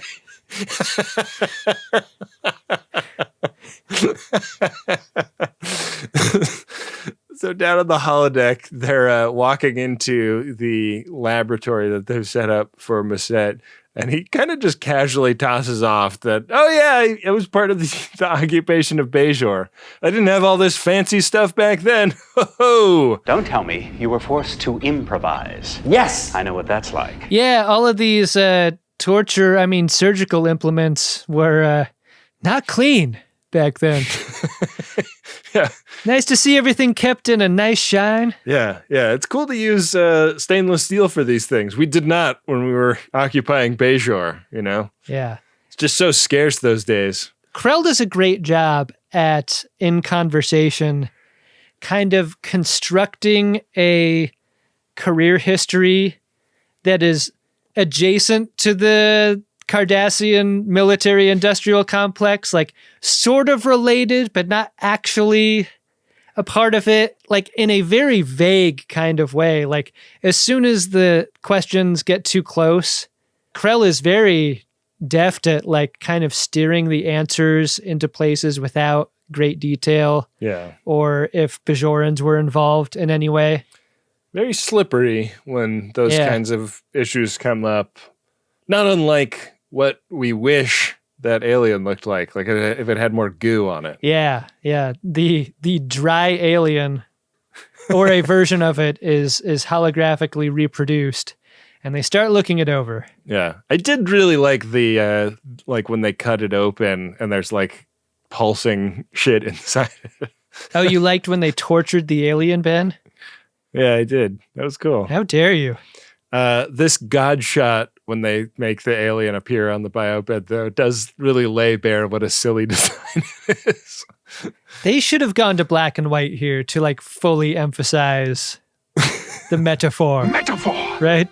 So down on the holodeck, they're walking into the laboratory that they've set up for Mengele'd, and he kind of just casually tosses off that, oh yeah, it was part of the occupation of Bajor. I didn't have all this fancy stuff back then. Ho-ho! Don't tell me you were forced to improvise. Yes! I know what that's like. Yeah, all of these surgical implements were not clean back then. Yeah. Nice to see everything kept in a nice shine. Yeah. It's cool to use stainless steel for these things. We did not when we were occupying Bajor, you know? Yeah. It's just so scarce those days. Krell does a great job at, in conversation, kind of constructing a career history that is adjacent to the Cardassian military industrial complex, like sort of related, but not actually a part of it, like in a very vague kind of way. Like as soon as the questions get too close, Krell is very deft at like kind of steering the answers into places without great detail. Yeah. Or if Bajorans were involved in any way. Very slippery when those kinds of issues come up. Not unlike what we wish that alien looked like if it had more goo on it. Yeah. The dry alien, or a version of it, is holographically reproduced, and they start looking it over. Yeah, I did really like the like when they cut it open and there's like pulsing shit inside it. Oh, you liked when they tortured the alien, Ben? Yeah, I did. That was cool. How dare you? This God shot when they make the alien appear on the biobed, though, does really lay bare what a silly design it is. They should have gone to black and white here to like fully emphasize the metaphor. Metaphor! Right?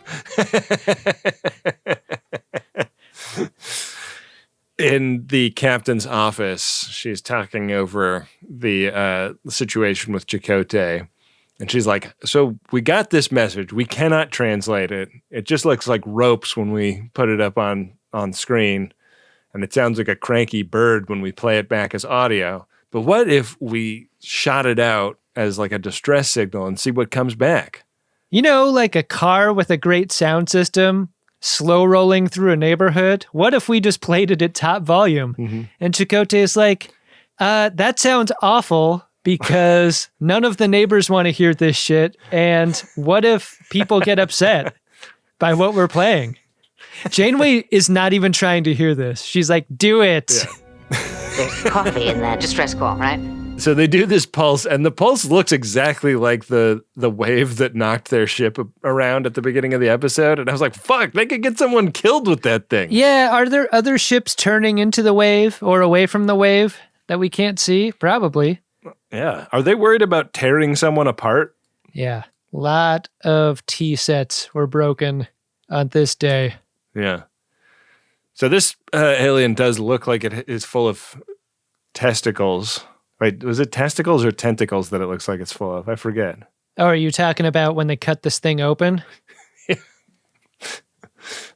In the captain's office, she's talking over the situation with Chakotay. And she's like, so we got this message. We cannot translate it. It just looks like ropes when we put it up on screen. And it sounds like a cranky bird when we play it back as audio. But what if we shot it out as like a distress signal and see what comes back? You know, like a car with a great sound system, slow rolling through a neighborhood. What if we just played it at top volume? Mm-hmm. And Chakotay is like, that sounds awful, because none of the neighbors want to hear this shit. And what if people get upset by what we're playing? Janeway is not even trying to hear this. She's like, do it. Yeah. There's coffee in that distress call, right? So they do this pulse, and the pulse looks exactly like the wave that knocked their ship around at the beginning of the episode. And I was like, fuck, they could get someone killed with that thing. Yeah, are there other ships turning into the wave or away from the wave that we can't see? Probably. Yeah. Are they worried about tearing someone apart? Yeah. A lot of tea sets were broken on this day. Yeah. So this alien does look like it is full of testicles. Wait, was it testicles or tentacles that it looks like it's full of? I forget. Oh, are you talking about when they cut this thing open?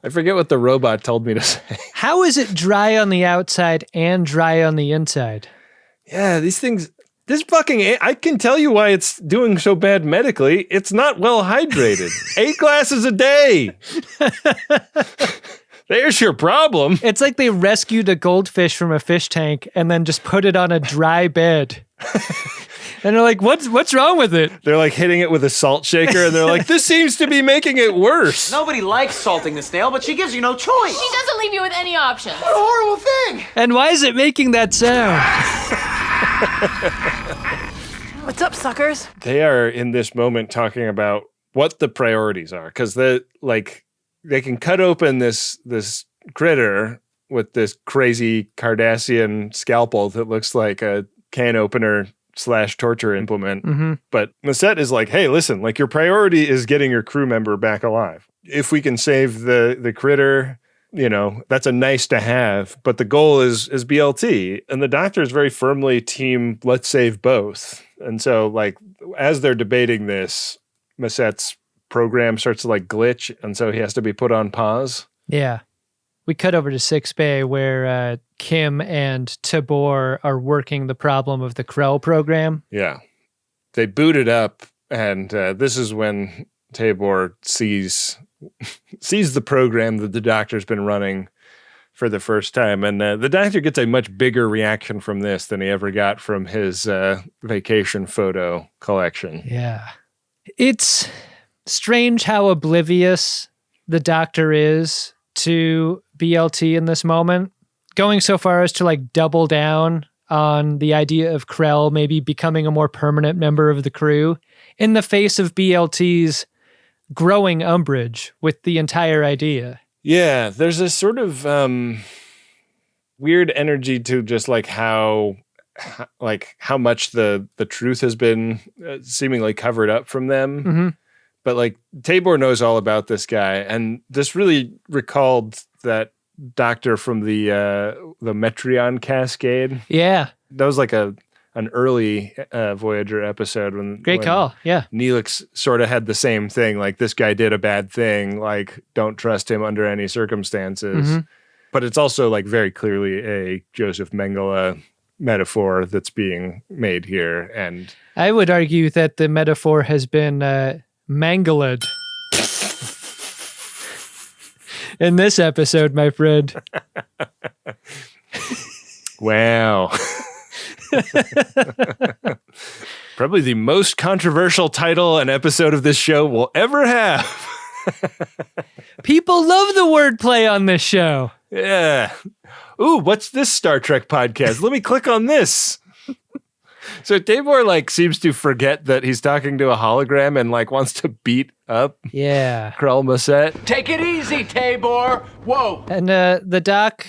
I forget what the robot told me to say. How is it dry on the outside and dry on the inside? Yeah, these things... I can tell you why it's doing so bad medically. It's not well hydrated. 8 glasses a day. There's your problem. It's like they rescued a goldfish from a fish tank and then just put it on a dry bed. And they're like, what's wrong with it? They're like hitting it with a salt shaker, and they're like, this seems to be making it worse. Nobody likes salting the snail, but she gives you no choice. She doesn't leave you with any options. What a horrible thing. And why is it making that sound? What's up, suckers? They are in this moment talking about what the priorities are, because they can cut open this critter with this crazy Cardassian scalpel that looks like a can opener / torture implement. Mm-hmm. But Mengele'd is like, hey, listen, like your priority is getting your crew member back alive. If we can save the critter, you know, that's a nice to have, but the goal is BLT. And the doctor is very firmly team, let's save both. And so like, as they're debating this, Mengele'd's program starts to like glitch. And so he has to be put on pause. Yeah. We cut over to 6 Bay where Kim and Tabor are working the problem of the Krell program. Yeah. They boot it up, and this is when Tabor sees the program that the doctor's been running for the first time. And the doctor gets a much bigger reaction from this than he ever got from his vacation photo collection. Yeah. It's strange how oblivious the doctor is to BLT in this moment, going so far as to like double down on the idea of Krell maybe becoming a more permanent member of the crew in the face of BLT's growing umbrage with the entire idea. Yeah, there's a sort of weird energy to just like how much the truth has been seemingly covered up from them. Mm-hmm. But like Tabor knows all about this guy, and this really recalled that doctor from the Metreon Cascade. Yeah, that was like an early Voyager episode when great call. Yeah, Neelix sort of had the same thing. Like this guy did a bad thing. Like don't trust him under any circumstances. Mm-hmm. But it's also like very clearly a Joseph Mengele metaphor that's being made here, and I would argue that the metaphor has been Mengele'd in this episode, my friend. Wow. Probably the most controversial title an episode of this show will ever have. People love the wordplay on this show. Yeah. Ooh, what's this Star Trek podcast? Let me click on this. So Tabor like seems to forget that he's talking to a hologram and like wants to beat up Krell Mengele'd. Take it easy, Tabor. Whoa. And the doc,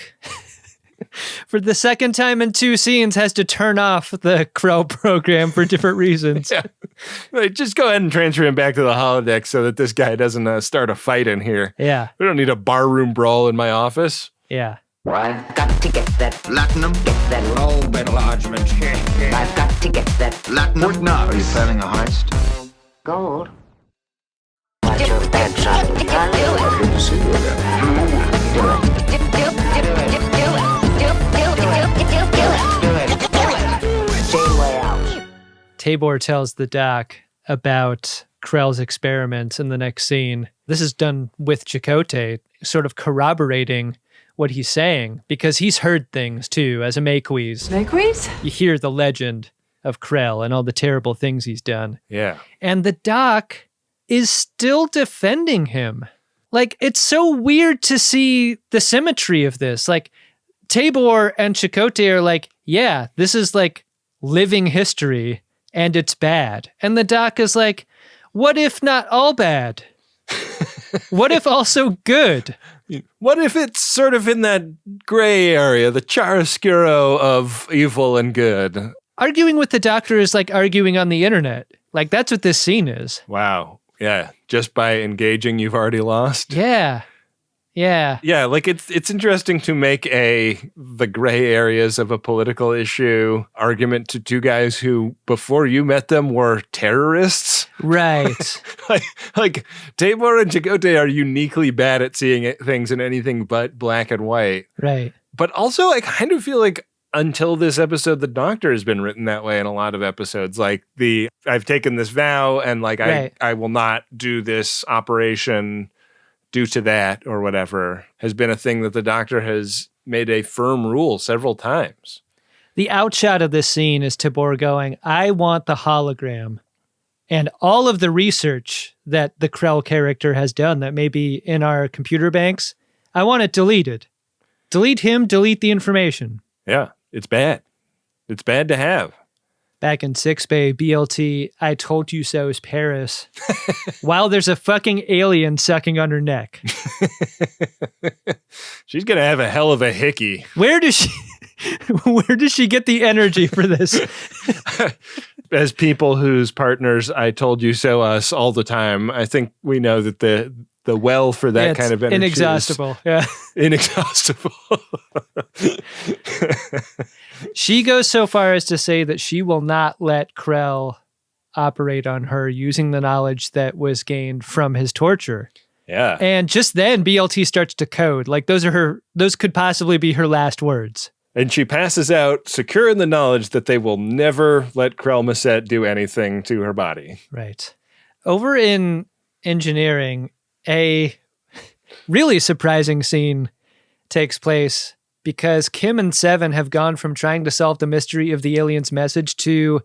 for the second time in 2 scenes, has to turn off the Krell program for different reasons. Yeah. Like, just go ahead and transfer him back to the holodeck so that this guy doesn't start a fight in here. Yeah. We don't need a barroom brawl in my office. Yeah. I've got to get that Platinum. Get that Low enlargement. I've got to get that Platinum. Fort Knox. Are you planning a heist? gold. Watch your back shot. Good to see you Janeway out. Tabor tells the doc about Krell's experiments in the next scene. This is done with Chakotay, sort of corroborating what he's saying, because he's heard things too as a Maquis. Maquis? You hear the legend of Krell and all the terrible things he's done. Yeah. And the doc is still defending him. Like, it's so weird to see the symmetry of this. Like, Tabor and Chakotay are like, yeah, this is like living history and it's bad. And the doc is like, what if not all bad? What if also good? What if it's sort of in that gray area, the chiaroscuro of evil and good? Arguing with the doctor is like arguing on the internet. Like, that's what this scene is. Wow. Yeah. Just by engaging, you've already lost. Yeah. Yeah. Yeah, like it's interesting to make the gray areas of a political issue argument to two guys who, before you met them, were terrorists. Right. like Tabor and Chakotay are uniquely bad at seeing things in anything but black and white. Right. But also, I kind of feel like until this episode, the Doctor has been written that way in a lot of episodes. Like I've taken this vow and like right. I will not do this operation due to that or whatever has been a thing that the Doctor has made a firm rule several times. The outshot of this scene is Tabor going, I want the hologram. And all of the research that the Krell character has done that may be in our computer banks, I want it deleted. Delete him, delete the information. Yeah, it's bad. It's bad to have. Back in 6-Bay, BLT, I told you so's Paris. While there's a fucking alien sucking on her neck. She's going to have a hell of a hickey. Where does she get the energy for this? As people whose partners I told you so us all the time, I think we know that the well for that kind of energy inexhaustible. Is inexhaustible. She goes so far as to say that she will not let Krell operate on her using the knowledge that was gained from his torture. Yeah. And just then BLT starts to code. Like those could possibly be her last words. And she passes out, secure in the knowledge that they will never let Krell Mengele'd do anything to her body. Right. Over in engineering, a really surprising scene takes place because Kim and Seven have gone from trying to solve the mystery of the alien's message to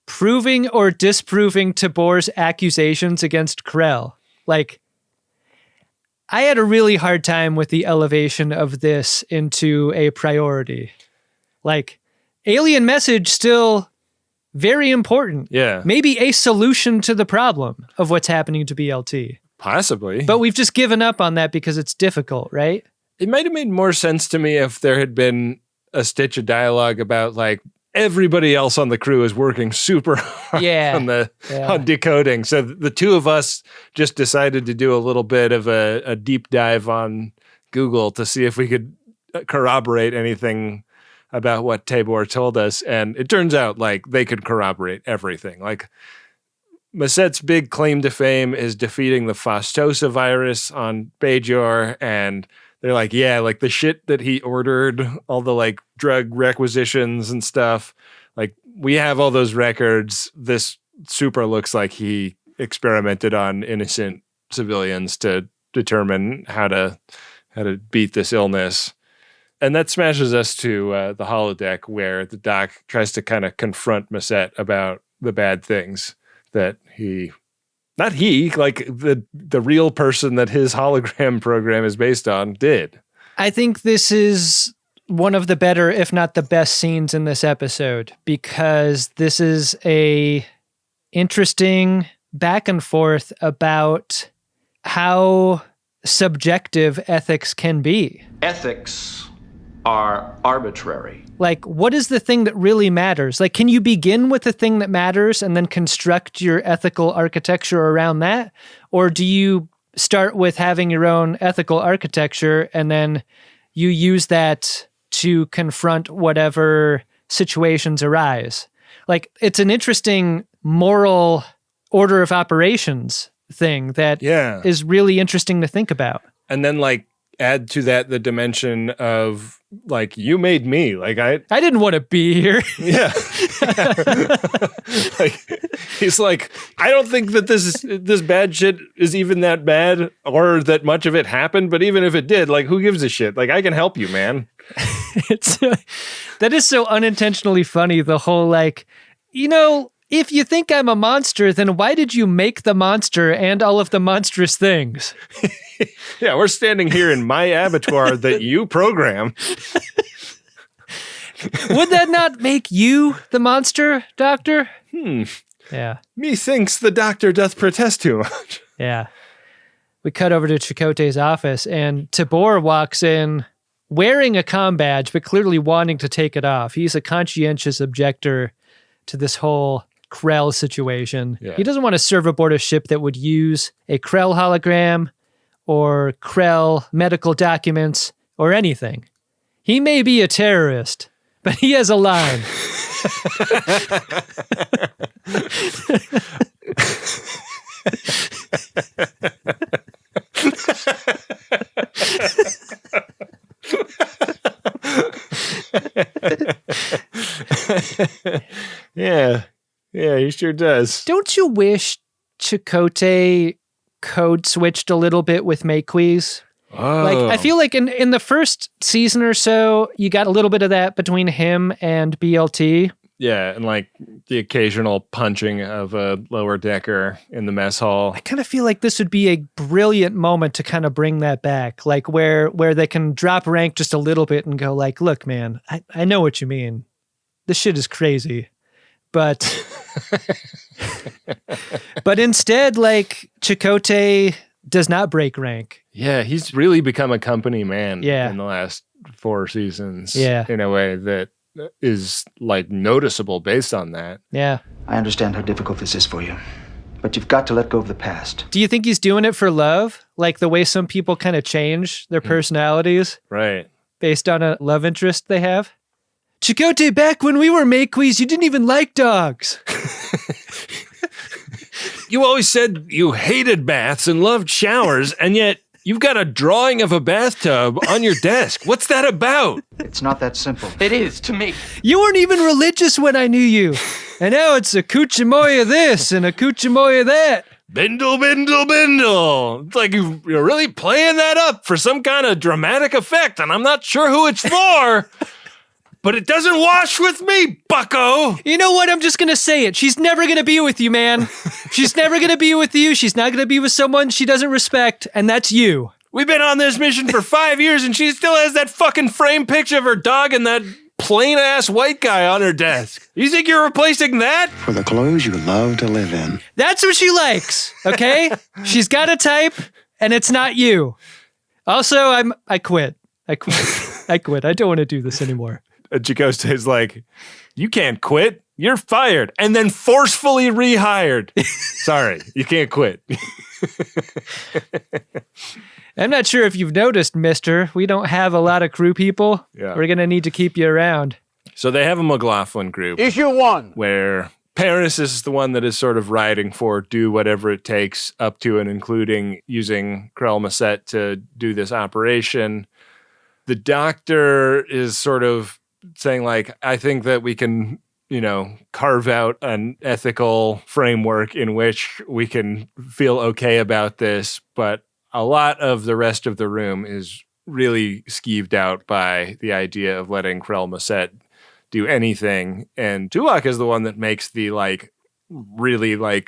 proving or disproving Tabor's accusations against Krell. Like, I had a really hard time with the elevation of this into a priority. Like, alien message still very important. Yeah. Maybe a solution to the problem of what's happening to BLT. Possibly. But we've just given up on that because it's difficult, right? It might have made more sense to me if there had been a stitch of dialogue about, like, everybody else on the crew is working super hard on decoding. So the two of us just decided to do a little bit of a deep dive on Google to see if we could corroborate anything about what Tabor told us. And it turns out, like, they could corroborate everything. Like, Mengele'd's big claim to fame is defeating the Phostosa virus on Bajor, and they're like, yeah, like the shit that he ordered, all the like drug requisitions and stuff. Like, we have all those records. This super looks like he experimented on innocent civilians to determine how to beat this illness. And that smashes us to the holodeck, where the Doc tries to kind of confront Mengele'd about the bad things that the real person that his hologram program is based on did. I think this is one of the better, if not the best scenes in this episode, because this is a interesting back and forth about how subjective ethics can be. Ethics are arbitrary. Like, what is the thing that really matters? Like, can you begin with the thing that matters and then construct your ethical architecture around that? Or do you start with having your own ethical architecture and then you use that to confront whatever situations arise? Like, it's an interesting moral order of operations thing that is really interesting to think about. And then, like, add to that the dimension of, like, you made me. Like, I didn't want to be here. Yeah. Like, he's like, I don't think that this bad shit is even that bad or that much of it happened, but even if it did, like, who gives a shit? Like, I can help you, man. That is so unintentionally funny, the whole, like, you know, if you think I'm a monster, then why did you make the monster and all of the monstrous things? Yeah, we're standing here in my abattoir that you program. Would that not make you the monster, Doctor? Yeah. Methinks the Doctor doth protest too much. Yeah. We cut over to Chakotay's office, and Tabor walks in wearing a comm badge, but clearly wanting to take it off. He's a conscientious objector to this whole Krell situation. Yeah. He doesn't want to serve aboard a ship that would use a Krell hologram or Krell medical documents or anything. He may be a terrorist, but he has a line. Yeah, he sure does. Don't you wish Chakotay code switched a little bit with Maquis. Oh. Like, I feel like in the first season or so, you got a little bit of that between him and BLT. Yeah, and like the occasional punching of a lower decker in the mess hall. I kind of feel like this would be a brilliant moment to kind of bring that back, like where they can drop rank just a little bit and go like, look, man, I know what you mean. This shit is crazy. But but instead, like, Chakotay does not break rank. Yeah, he's really become a company man Yeah. in the last 4 seasons. Yeah. In a way that is like noticeable based on that. Yeah. I understand how difficult this is for you, but you've got to let go of the past. Do you think he's doing it for love? Like the way some people kind of change their personalities Right. based on a love interest they have? Chakotay, back when we were Maquis, you didn't even like dogs. You always said you hated baths and loved showers, and yet you've got a drawing of a bathtub on your desk. What's that about? It's not that simple. It is to me. You weren't even religious when I knew you. And now it's a kuchamoya this and a kuchamoya that. Bindle, bindle, bindle. It's like you're really playing that up for some kind of dramatic effect, and I'm not sure who it's for. But it doesn't wash with me, bucko. You know what? I'm just going to say it. She's never going to be with you, man. She's never going to be with you. She's not going to be with someone she doesn't respect, and that's you. We've been on this mission for 5 years, and she still has that fucking frame picture of her dog and that plain-ass white guy on her desk. You think you're replacing that? For the clothes you love to live in. That's what she likes, okay? She's got a type, and it's not you. Also, I quit. I quit. I don't want to do this anymore. And Chakotay's like, you can't quit. You're fired. And then forcefully rehired. Sorry, you can't quit. I'm not sure if you've noticed, mister. We don't have a lot of crew people. Yeah. We're going to need to keep you around. So they have a McLaughlin group. Issue 1. Where Paris is the one that is sort of riding for do whatever it takes up to and including using Krell Massette to do this operation. The doctor is sort of saying like, I think that we can, carve out an ethical framework in which we can feel okay about this. But a lot of the rest of the room is really skeeved out by the idea of letting Krell Massette do anything. And Tuvok is the one that makes the really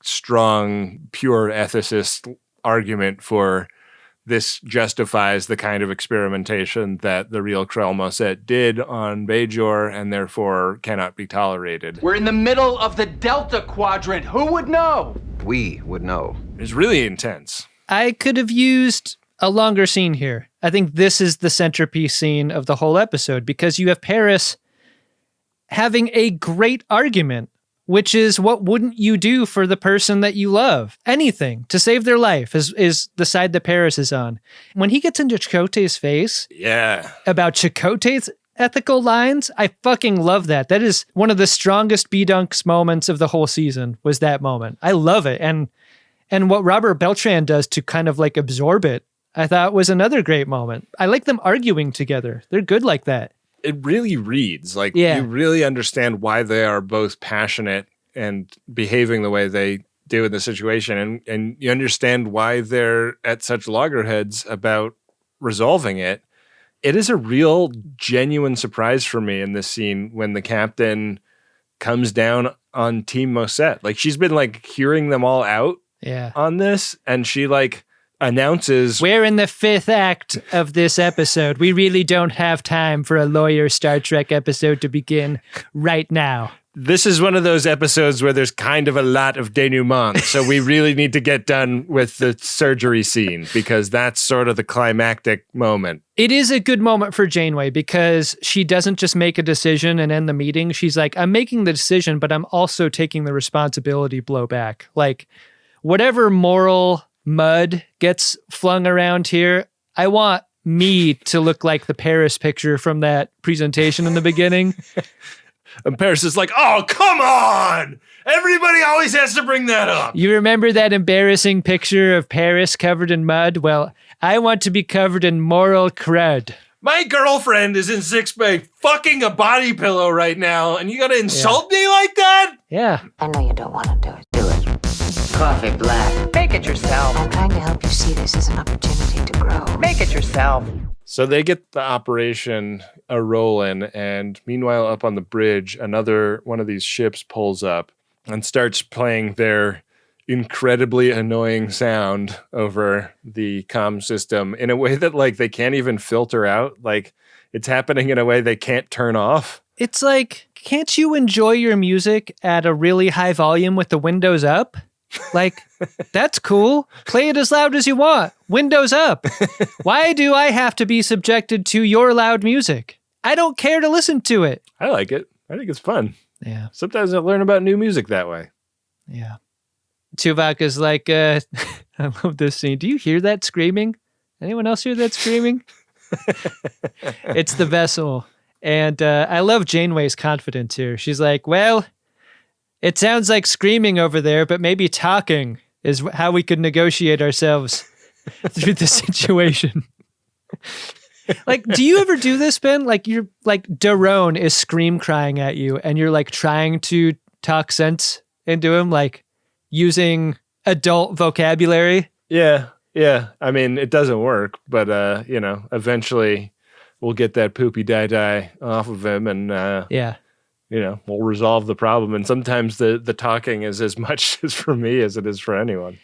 strong, pure ethicist argument for this justifies the kind of experimentation that the real Krell Massette did on Bajor and therefore cannot be tolerated. We're in the middle of the Delta Quadrant. Who would know? We would know. It's really intense. I could have used a longer scene here. I think this is the centerpiece scene of the whole episode because you have Paris having a great argument, which is what wouldn't you do for the person that you love? Anything to save their life is the side that Paris is on. When he gets into Chakotay's face about Chakotay's ethical lines, I fucking love that. That is one of the strongest B-Dunks moments of the whole season was that moment. I love it. And what Robert Beltran does to kind of absorb it, I thought was another great moment. I like them arguing together. They're good like that. It really reads you really understand why they are both passionate and behaving the way they do in the situation. And you understand why they're at such loggerheads about resolving it. It is a real genuine surprise for me in this scene when the captain comes down on Team Massette. She's been hearing them all out on this. And she announces, we're in the 5th act of this episode. We really don't have time for a lawyer Star Trek episode to begin right now. This is one of those episodes where there's kind of a lot of denouement. So we really need to get done with the surgery scene because that's sort of the climactic moment. It is a good moment for Janeway because she doesn't just make a decision and end the meeting. She's like, I'm making the decision, but I'm also taking the responsibility blowback. Whatever moral mud gets flung around here, I want me to look like the Paris picture from that presentation in the beginning. And Paris is like, oh, come on! Everybody always has to bring that up. You remember that embarrassing picture of Paris covered in mud? Well, I want to be covered in moral crud. My girlfriend is in sick bay fucking a body pillow right now, and you gotta insult me like that? Yeah. I know you don't want to do it. Do it. coffee black. Make it yourself. I'm trying to help you see this as an opportunity to grow. Make it yourself. So they get the operation a-rolling, and meanwhile up on the bridge, another one of these ships pulls up and starts playing their incredibly annoying sound over the comm system in a way that like they can't even filter out. Like it's happening in a way they can't turn off. It's like, can't you enjoy your music at a really high volume with the windows up? Like, that's cool. Play it as loud as you want. Windows up. Why do I have to be subjected to your loud music? I don't care to listen to it. I like it. I think it's fun. Yeah. Sometimes I learn about new music that way. Yeah. Tuvok is like, I love this scene. Do you hear that screaming? Anyone else hear that screaming? It's the vessel. And I love Janeway's confidence here. She's like, well, it sounds like screaming over there, but maybe talking is how we could negotiate ourselves through the situation. Like, do you ever do this, Ben? Like, you're like, Daron is scream crying at you, and you're like trying to talk sense into him, like using adult vocabulary. Yeah. I mean, it doesn't work, but, eventually we'll get that poopy die off of him, and, we'll resolve the problem. And sometimes the talking is as much as for me as it is for anyone.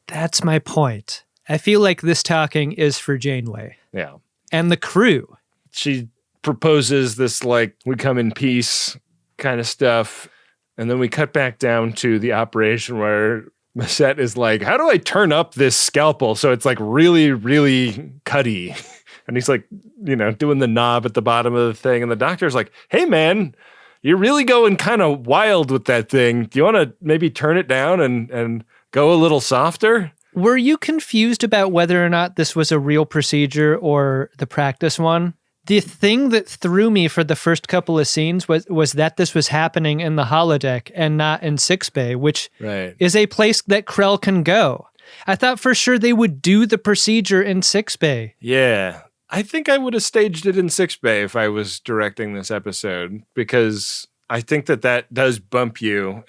That's my point. I feel like this talking is for Janeway. Yeah. And the crew. She proposes this, like, we come in peace kind of stuff. And then we cut back down to the operation where Mengele'd is like, how do I turn up this scalpel so it's like really, really cutty? And he's like, doing the knob at the bottom of the thing. And the doctor's like, hey, man, you're really going kind of wild with that thing. Do you want to maybe turn it down and go a little softer? Were you confused about whether or not this was a real procedure or the practice one? The thing that threw me for the first couple of scenes was that this was happening in the holodeck and not in 6-Bay, which is a place that Krell can go. I thought for sure they would do the procedure in 6-Bay. Yeah. I think I would have staged it in 6-Bay if I was directing this episode, because I think that does bump you.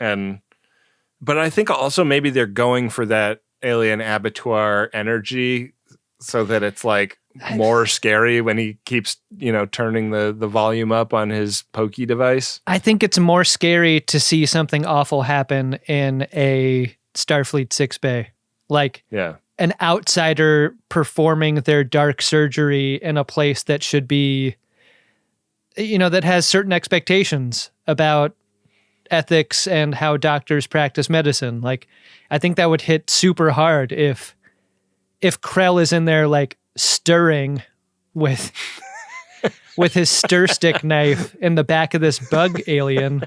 But I think also maybe they're going for that alien abattoir energy so that it's like more scary when he keeps, turning the volume up on his pokey device. I think it's more scary to see something awful happen in a Starfleet 6-Bay. Like an outsider performing their dark surgery in a place that should be, that has certain expectations about ethics and how doctors practice medicine. Like, I think that would hit super hard if Krell is in there like stirring with his stir stick knife in the back of this bug alien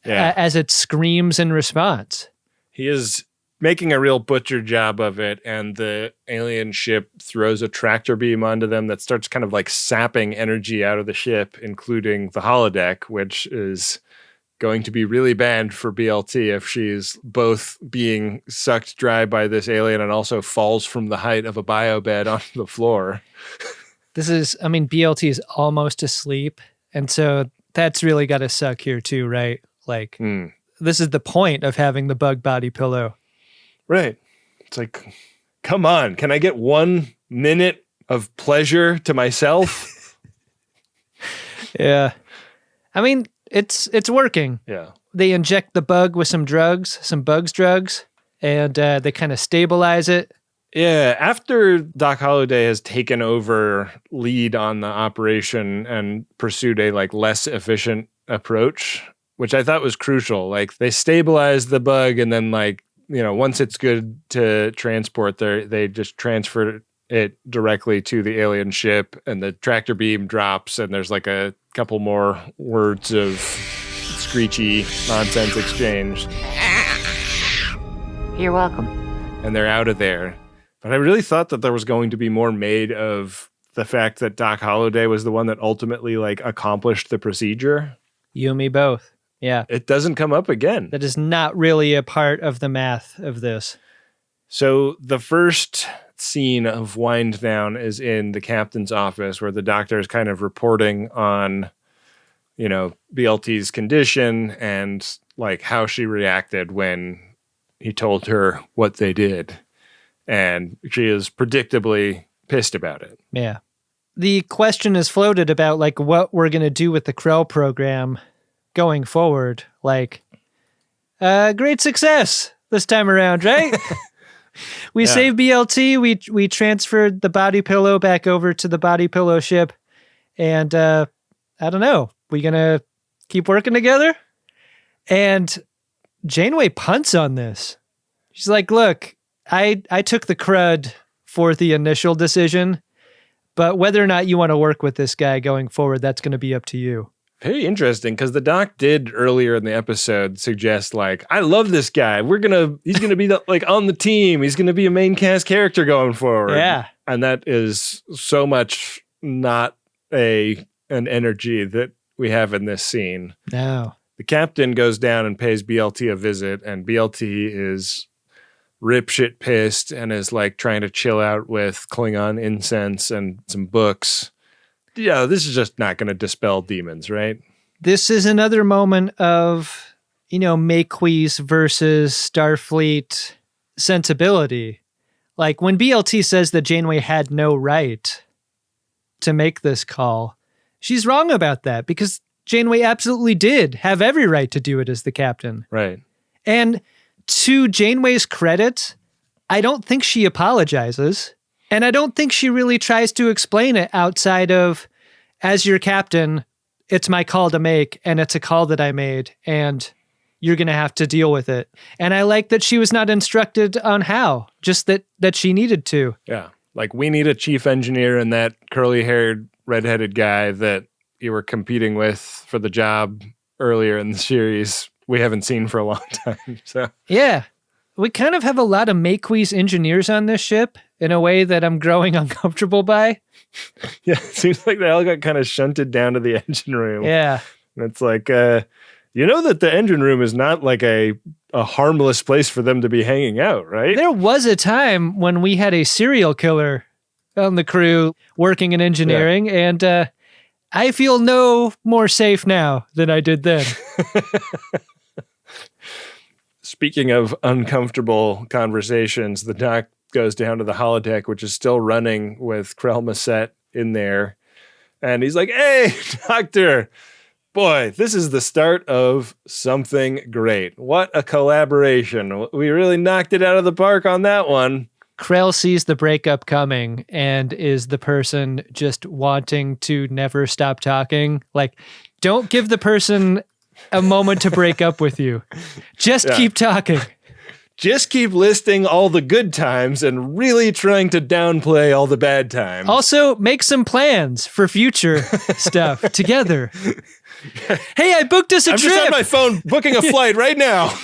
as it screams in response. He is making a real butcher job of it, and the alien ship throws a tractor beam onto them that starts kind of like sapping energy out of the ship, including the holodeck, which is going to be really bad for BLT if she's both being sucked dry by this alien and also falls from the height of a biobed onto the floor. BLT is almost asleep, and so that's really got to suck here too, right? Like, this is the point of having the bug body pillow. Right. It's like, come on, can I get 1 minute of pleasure to myself? Yeah. It's working. Yeah. They inject the bug with some bugs drugs, and they kind of stabilize it. Yeah, after Doc Holoday has taken over lead on the operation and pursued a like less efficient approach, which I thought was crucial. Like they stabilize the bug, and then once it's good to transport, they just transfer it directly to the alien ship, and the tractor beam drops, and there's like a couple more words of screechy nonsense exchanged. You're welcome. And they're out of there. But I really thought that there was going to be more made of the fact that Doc Holoday was the one that ultimately accomplished the procedure. You and me both. Yeah. It doesn't come up again. That is not really a part of the math of this. So the first scene of Wind Down is in the captain's office, where the doctor is kind of reporting on, BLT's condition and how she reacted when he told her what they did. And she is predictably pissed about it. Yeah. The question is floated about like what we're going to do with the Krell program going forward. Like, great success this time around, right? We saved BLT. We transferred the body pillow back over to the body pillow ship. And I don't know. We going to keep working together? And Janeway punts on this. She's like, look, I took the crud for the initial decision, but whether or not you want to work with this guy going forward, that's going to be up to you. Very interesting, because the doc did earlier in the episode suggest, like, I love this guy. He's gonna be like on the team. He's gonna be a main cast character going forward. Yeah, and that is so much not an energy that we have in this scene. No, the captain goes down and pays BLT a visit, and BLT is ripshit pissed and is like trying to chill out with Klingon incense and some books. Yeah, this is just not going to dispel demons, right? This is another moment of, Maquis versus Starfleet sensibility. Like when BLT says that Janeway had no right to make this call, she's wrong about that because Janeway absolutely did have every right to do it as the captain. Right. And to Janeway's credit, I don't think she apologizes. And I don't think she really tries to explain it outside of, as your captain, it's my call to make, and it's a call that I made, and you're going to have to deal with it. And I like that she was not instructed on how, just that she needed to. Yeah. Like, we need a chief engineer and that curly-haired, redheaded guy that you were competing with for the job earlier in the series we haven't seen for a long time. So yeah. We kind of have a lot of Maquis engineers on this ship in a way that I'm growing uncomfortable by. Yeah, it seems like they all got kind of shunted down to the engine room. Yeah. And it's like, that the engine room is not like a harmless place for them to be hanging out, right? There was a time when we had a serial killer on the crew working in engineering, and I feel no more safe now than I did then. Speaking of uncomfortable conversations, the doc goes down to the holodeck, which is still running with Krell Massette in there. And he's like, hey, doctor, boy, this is the start of something great. What a collaboration. We really knocked it out of the park on that one. Krell sees the breakup coming and is the person just wanting to never stop talking. Like, don't give the person a moment to break up with you. Just keep talking. Just keep listing all the good times and really trying to downplay all the bad times. Also, make some plans for future stuff together. Hey, I booked us a trip. I'm just on my phone booking a flight right now.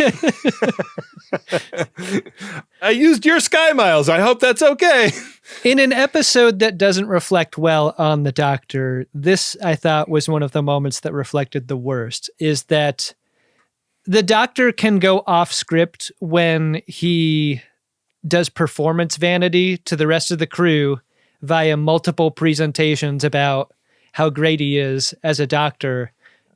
I used your Sky Miles. I hope that's okay. In an episode that doesn't reflect well on the Doctor, this, I thought, was one of the moments that reflected the worst, is that the Doctor can go off script when he does performance vanity to the rest of the crew via multiple presentations about how great he is as a Doctor.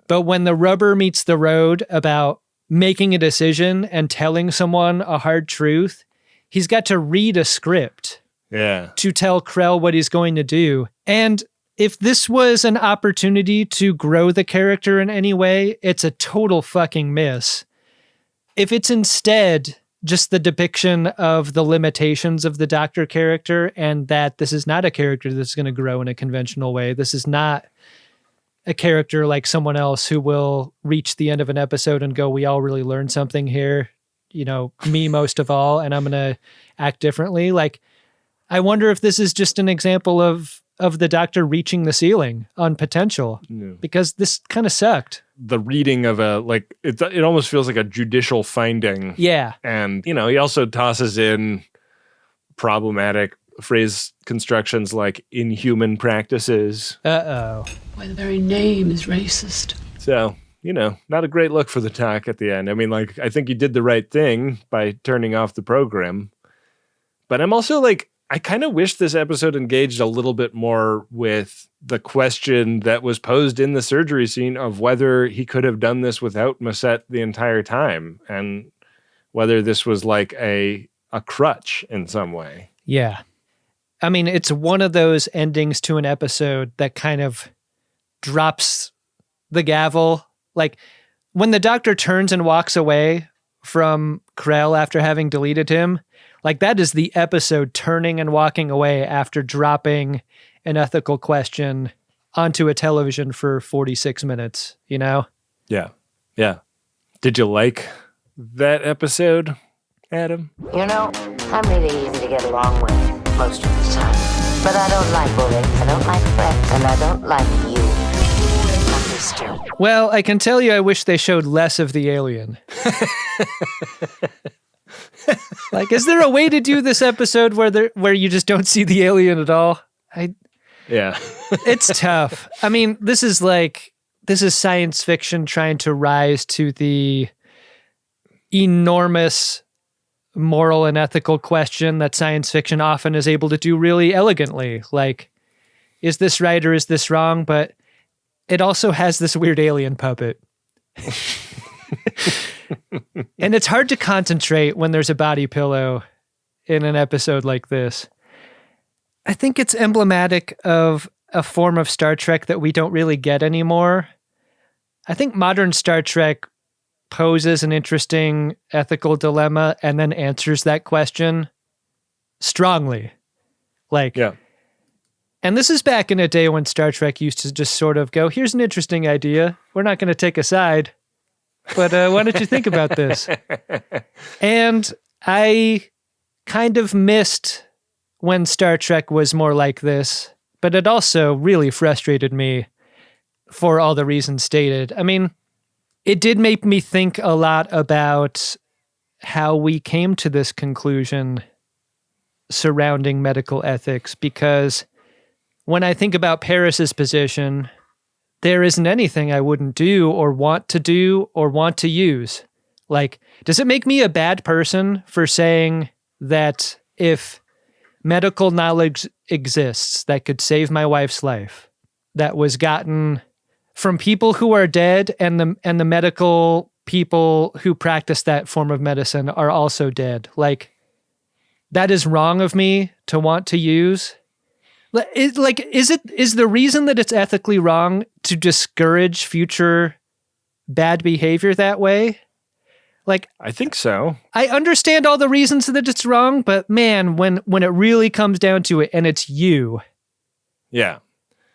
But when the rubber meets the road about making a decision and telling someone a hard truth, he's got to read a script to tell Krell what he's going to do. And if this was an opportunity to grow the character in any way, it's a total fucking miss. If it's instead just the depiction of the limitations of the Doctor character and that this is not a character that's going to grow in a conventional way, this is not a character like someone else who will reach the end of an episode and go, we all really learned something here, me most of all, and I'm going to act differently. Like, I wonder if this is just an example of the Doctor reaching the ceiling on potential, because this kind of sucked. The reading of it almost feels like a judicial finding. Yeah. And, he also tosses in problematic phrase constructions like inhuman practices. Uh-oh. Why, the very name is racist. So, not a great look for the doc at the end. I mean, I think he did the right thing by turning off the program. But I'm also I kind of wish this episode engaged a little bit more with the question that was posed in the surgery scene of whether he could have done this without Massette the entire time. And whether this was like a crutch in some way. Yeah. I mean, it's one of those endings to an episode that kind of drops the gavel. Like when the Doctor turns and walks away from Krell after having deleted him, like that is the episode turning and walking away after dropping an ethical question onto a television for 46 minutes, you know? Yeah. Yeah. Did you like that episode, Adam? You know, I'm really easy to get along with most of the time. But I don't like bullying, I don't like threats, and I don't like you. Understood. Well, I can tell you I wish they showed less of the alien. Like, is there a way to do this episode where you just don't see the alien at all? Yeah. It's tough. I mean, this is science fiction trying to rise to the enormous moral and ethical question that science fiction often is able to do really elegantly. Like, is this right or is this wrong? But it also has this weird alien puppet. And it's hard to concentrate when there's a body pillow in an episode like this. I think it's emblematic of a form of Star Trek that we don't really get anymore. I think modern Star Trek poses an interesting ethical dilemma and then answers that question strongly. Like, yeah. And this is back in a day when Star Trek used to just sort of go, here's an interesting idea. We're not going to take a side, but why don't you think about this? And I kind of missed when Star Trek was more like this, but it also really frustrated me for all the reasons stated. I mean, it did make me think a lot about how we came to this conclusion surrounding medical ethics, because when I think about Paris's position, there isn't anything I wouldn't do or want to use. Like, does it make me a bad person for saying that if medical knowledge exists that could save my wife's life, that was gotten from people who are dead, and the medical people who practice that form of medicine are also dead? Like, that is wrong of me to want to use? Is the reason that it's ethically wrong to discourage future bad behavior that way? Like, I think so. I understand all the reasons that it's wrong, but man, when it really comes down to it and it's you. Yeah.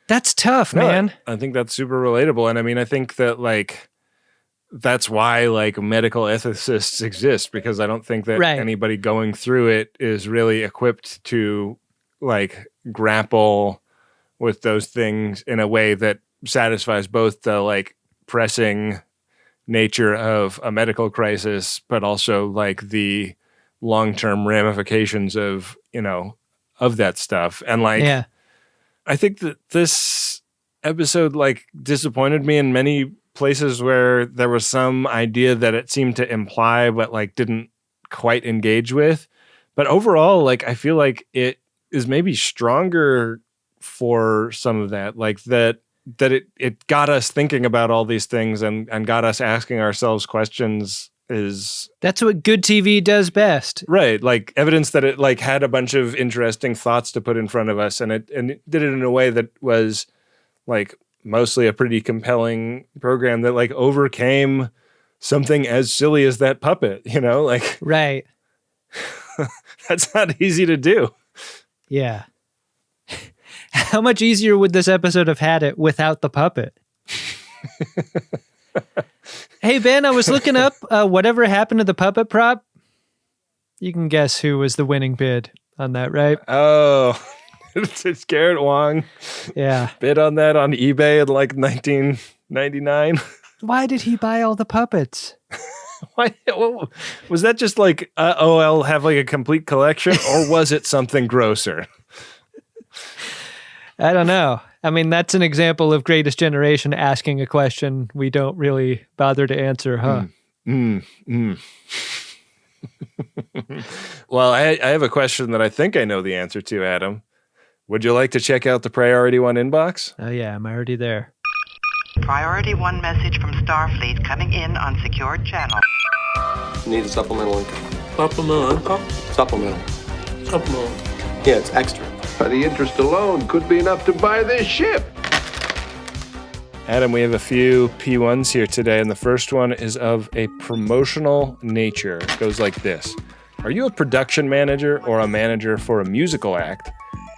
That's tough, man. I think that's super relatable. And I mean, I think that like, that's why like medical ethicists exist, because I don't think that anybody going through it is really equipped to like grapple with those things in a way that satisfies both the like pressing nature of a medical crisis, but also like the long-term ramifications of, you know, of that stuff. And like, yeah. I think that this episode like disappointed me in many places where there was some idea that it seemed to imply, but like didn't quite engage with. But overall, like, I feel like it is maybe stronger for some of that, like that it got us thinking about all these things and got us asking ourselves questions. That's what good TV does best. Right. Like evidence that it like had a bunch of interesting thoughts to put in front of us, and it did it in a way that was like mostly a pretty compelling program that like overcame something as silly as that puppet, you know, like, right. That's not easy to do. Yeah. How much easier would this episode have had it without the puppet? Hey, Ben, I was looking up whatever happened to the puppet prop. You can guess who was the winning bid on that, right? Oh, it's Garrett Wang. Yeah. Bid on that on eBay in like 1999. Why did he buy all the puppets? Why was that just like, I'll have like a complete collection, or was it something grosser? I don't know. I mean, that's an example of Greatest Generation asking a question we don't really bother to answer, huh? Well, I have a question that I think I know the answer to, Adam. Would you like to check out the Priority 1 inbox? Oh, yeah, I'm already there. Priority 1 message from Starfleet coming in on secured channel. Need a supplemental income. Supplemental income? Supplemental. Supplemental. Yeah, it's extra. The interest alone could be enough to buy this ship. Adam, we have a few P1s here today, and the first one is of a promotional nature. It goes like this. Are you a production manager or a manager for a musical act,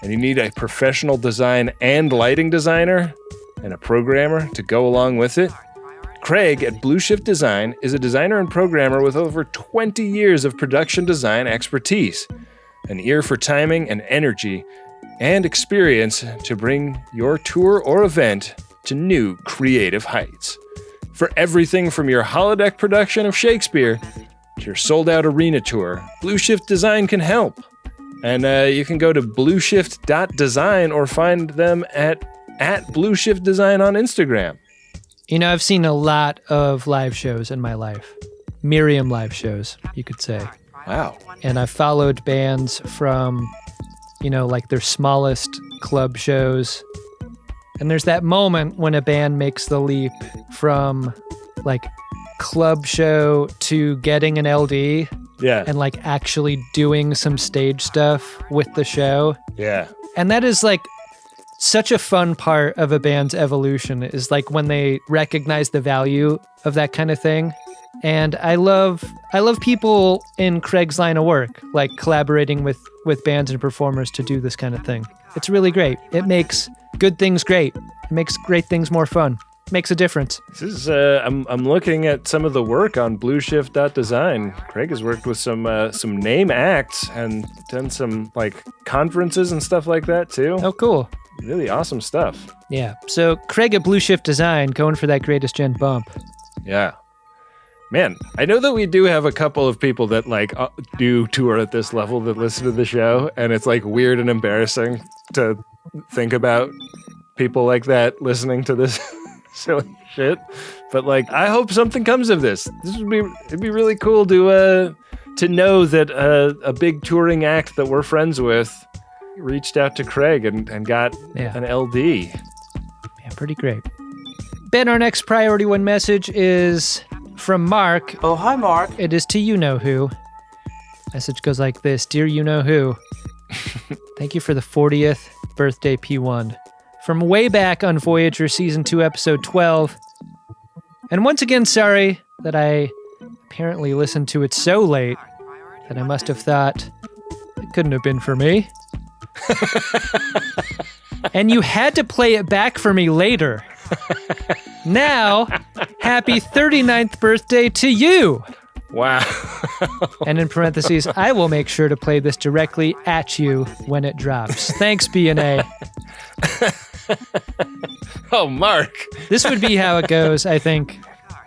and you need a professional design and lighting designer and a programmer to go along with it? Craig at Blue Shift Design is a designer and programmer with over 20 years of production design expertise, an ear for timing and energy, and experience to bring your tour or event to new creative heights. For everything from your holodeck production of Shakespeare to your sold-out arena tour, Blue Shift Design can help. And you can go to blueshift.design or find them at Blue Shift Design on Instagram. You know, I've seen a lot of live shows in my life. Miriam live shows, you could say. Wow. And I've followed bands from, like their smallest club shows. And there's that moment when a band makes the leap from like club show to getting an LD. Yeah. And like actually doing some stage stuff with the show. Yeah. And that is like such a fun part of a band's evolution, is like when they recognize the value of that kind of thing. And I love people in Craig's line of work, like collaborating with bands and performers to do this kind of thing. It's really great. It makes good things great. It makes great things more fun. It makes a difference. This is I'm looking at some of the work on blueshift.design. Craig has worked with some name acts and done some like conferences and stuff like that too. Oh, cool. Really awesome stuff. Yeah. So Craig at Blue Shift Design going for that greatest gen bump. Yeah. Man, I know that we do have a couple of people that like do tour at this level that listen to the show, and it's like weird and embarrassing to think about people like that listening to this silly shit. But like, I hope something comes of this. It'd be really cool to know that a big touring act that we're friends with reached out to Craig and got an LD. Yeah, pretty great. Ben, our next priority one message is from Mark. Oh, hi, Mark. It is to you-know-who. Message goes like this. Dear you-know-who, thank you for the 40th birthday P1. From way back on Voyager Season 2, Episode 12. And once again, sorry that I apparently listened to it so late that I must have thought it couldn't have been for me. And you had to play it back for me later. Now, happy 39th birthday to you. Wow. And in parentheses, I will make sure to play this directly at you when it drops. Thanks, B&A. Oh, Mark. This would be how it goes, I think,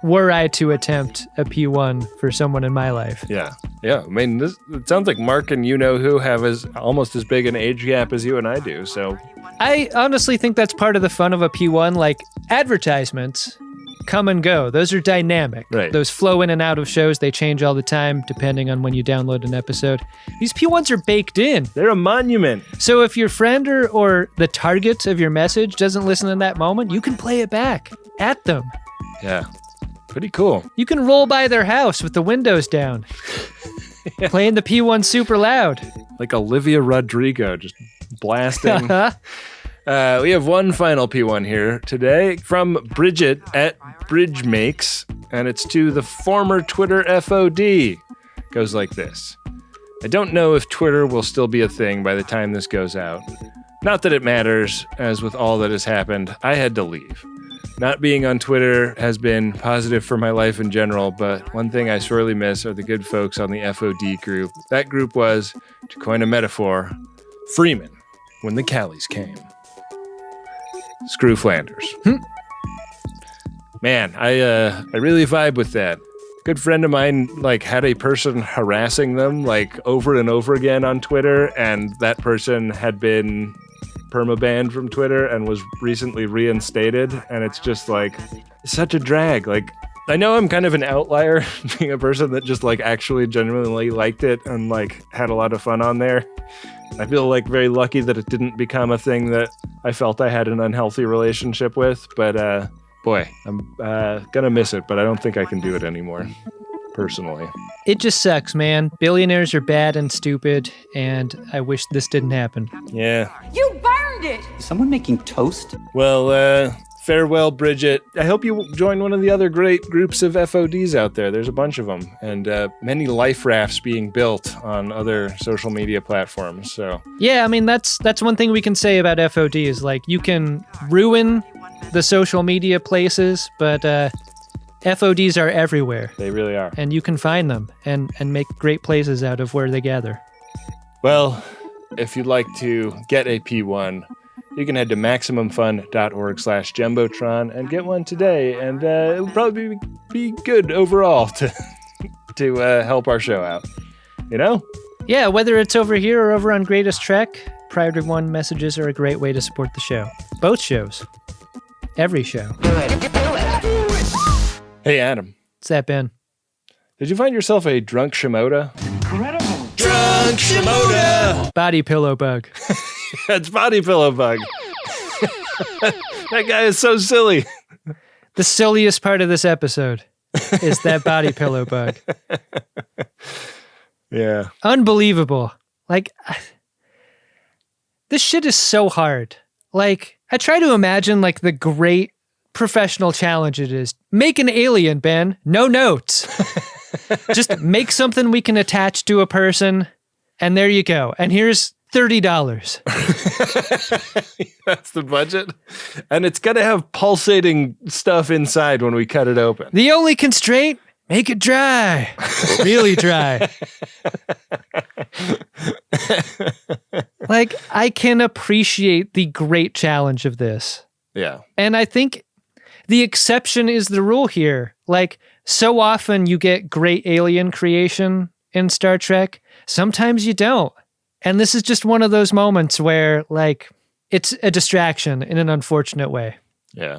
were I to attempt a P1 for someone in my life. Yeah. Yeah. I mean, it sounds like Mark and you-know-who have almost as big an age gap as you and I do, so... I honestly think that's part of the fun of a P1. Like, advertisements come and go. Those are dynamic. Right. Those flow in and out of shows. They change all the time, depending on when you download an episode. These P1s are baked in. They're a monument. So if your friend or the target of your message doesn't listen in that moment, you can play it back at them. Yeah. Pretty cool. You can roll by their house with the windows down. Yeah. Playing the P1 super loud. Like Olivia Rodrigo, just blasting. We have one final P1 here today from Bridget at Bridge Makes, and it's to the former Twitter FOD. Goes like this. I don't know if Twitter will still be a thing by the time this goes out. Not that it matters, as with all that has happened, I had to leave. Not being on Twitter has been positive for my life in general, but one thing I sorely miss are the good folks on the FOD group. That group was, to coin a metaphor, Freeman when the Callies came. Screw Flanders. Man, I really vibe with that. Good friend of mine had a person harassing them over and over again on Twitter, and that person had been permabanned from Twitter and was recently reinstated, and it's just such a drag. I know I'm kind of an outlier being a person that just actually genuinely liked it and had a lot of fun on there. I feel very lucky that it didn't become a thing that I felt I had an unhealthy relationship with, but boy, I'm gonna miss it, but I don't think I can do it anymore. personally. It just sucks, man. Billionaires are bad and stupid, and I wish this didn't happen. Yeah. You burned it! Is someone making toast? Well, farewell, Bridget. I hope you join one of the other great groups of FODs out there. There's a bunch of them, and many life rafts being built on other social media platforms. So yeah, I mean that's one thing we can say about FODs. Like, you can ruin the social media places, but FODs are everywhere. They really are, and you can find them and make great places out of where they gather. Well, if you'd like to get a P1, you can head to MaximumFun.org/Jumbotron and get one today, and it'll probably be good overall to help our show out. You know? Yeah, whether it's over here or over on Greatest Trek, Priority 1 messages are a great way to support the show. Both shows. Every show. Hey, Adam. What's that, Ben? Did you find yourself a drunk Shimoda? Incredible. Drunk Shimoda! Body pillow bug. It's body pillow bug. That guy is so silly. The silliest part of this episode is that body pillow bug. Yeah. Unbelievable. Like, this shit is so hard. Like, I try to imagine, like, the great professional challenge it is. Make an alien, Ben. No notes. Just make something we can attach to a person, and there you go. And here's $30. That's the budget. And it's got to have pulsating stuff inside when we cut it open. The only constraint, make it dry. Really dry. Like, I can appreciate the great challenge of this. Yeah. And I think the exception is the rule here. Like, so often you get great alien creation in Star Trek. Sometimes you don't. And this is just one of those moments where, like, it's a distraction in an unfortunate way. Yeah.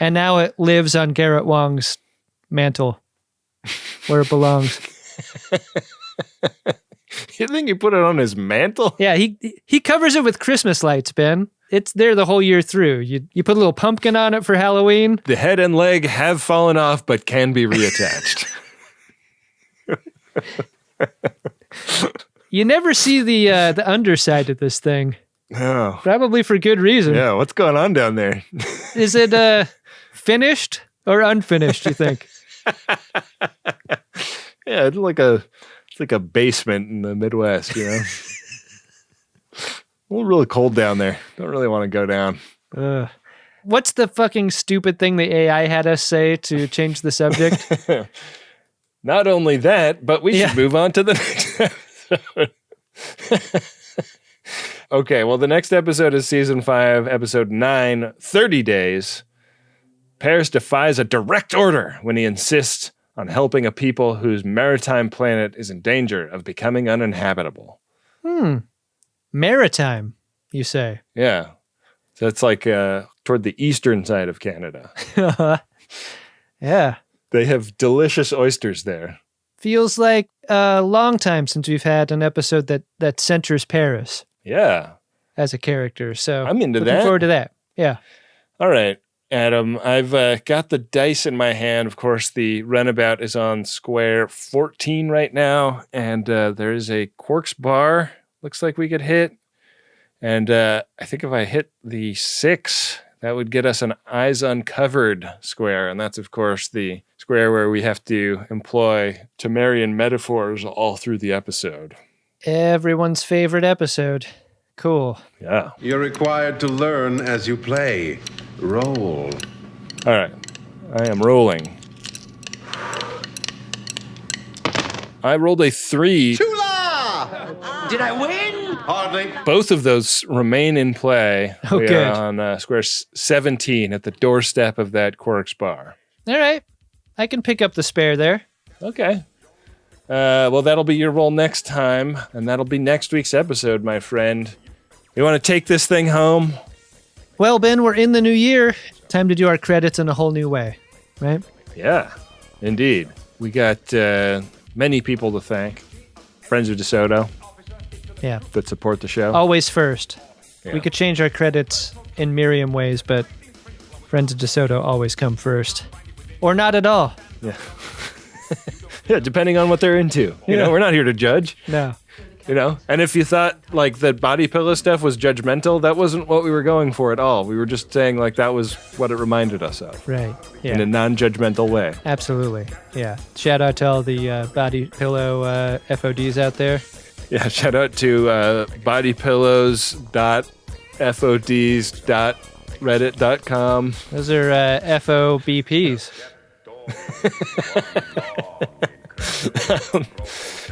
And now it lives on Garrett Wong's mantle, where it belongs. You think he put it on his mantle? Yeah, he covers it with Christmas lights, Ben. It's there the whole year through. You put a little pumpkin on it for Halloween. The head and leg have fallen off, but can be reattached. You never see the underside of this thing. Oh. Probably for good reason. Yeah, what's going on down there? Is it finished or unfinished, you think? Yeah, it's like a basement in the Midwest, you know? Well, really cold down there. Don't really want to go down. What's the fucking stupid thing the AI had us say to change the subject? Not only that, but we should move on to the next episode. Okay, well, the next episode is Season 5, Episode 9, 30 Days. Paris defies a direct order when he insists on helping a people whose maritime planet is in danger of becoming uninhabitable. Maritime, you say? Yeah. So it's like toward the eastern side of Canada. Yeah. They have delicious oysters there. Feels like a long time since we've had an episode that centers Paris. Yeah. As a character. So I'm into that. Looking forward to that. Yeah. All right, Adam. I've got the dice in my hand. Of course, the runabout is on square 14 right now. And there is a Quarks bar. Looks like we could hit. And I think if I hit the 6, that would get us an eyes uncovered square. And that's, of course, the square where we have to employ Temerian metaphors all through the episode. Everyone's favorite episode. Cool. Yeah. You're required to learn as you play. Roll. All right. I am rolling. I rolled a 3. Did I win? Hardly. Both of those remain in play. Oh, we good. are on square 17 at the doorstep of that Quarks bar. All right. I can pick up the spare there. Okay. Well, that'll be your roll next time, and that'll be next week's episode, my friend. You want to take this thing home? Well, Ben, we're in the new year. Time to do our credits in a whole new way, right? Yeah, indeed. We got many people to thank. Friends of DeSoto. Yeah. That support the show. Always first. Yeah. We could change our credits in Miriam ways, but Friends of DeSoto always come first. Or not at all. Yeah. Yeah, depending on what they're into. You know, we're not here to judge. No. You know, and if you thought like the body pillow stuff was judgmental, that wasn't what we were going for at all. We were just saying like that was what it reminded us of. Right. Yeah. In a non-judgmental way. Absolutely. Yeah. Shout out to all the body pillow FODs out there. Yeah. Shout out to bodypillows.fods.reddit.com. Those are FOBPs.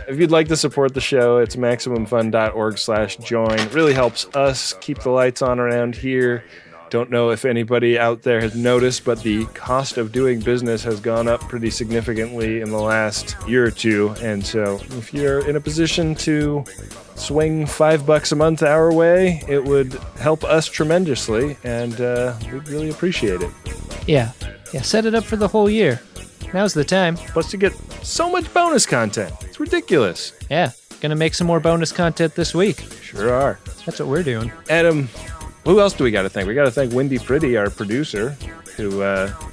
If you'd like to support the show, it's MaximumFun.org/join. It really helps us keep the lights on around here. Don't know if anybody out there has noticed, but the cost of doing business has gone up pretty significantly in the last year or two. And so if you're in a position to swing $5 a month our way, it would help us tremendously, and we'd really appreciate it. Yeah. Yeah, set it up for the whole year. Now's the time. Plus you get so much bonus content. It's ridiculous. Yeah. Gonna make some more bonus content this week. Sure are. That's what we're doing. Adam, who else do we got to thank? We got to thank Wendy Pretty, our producer, who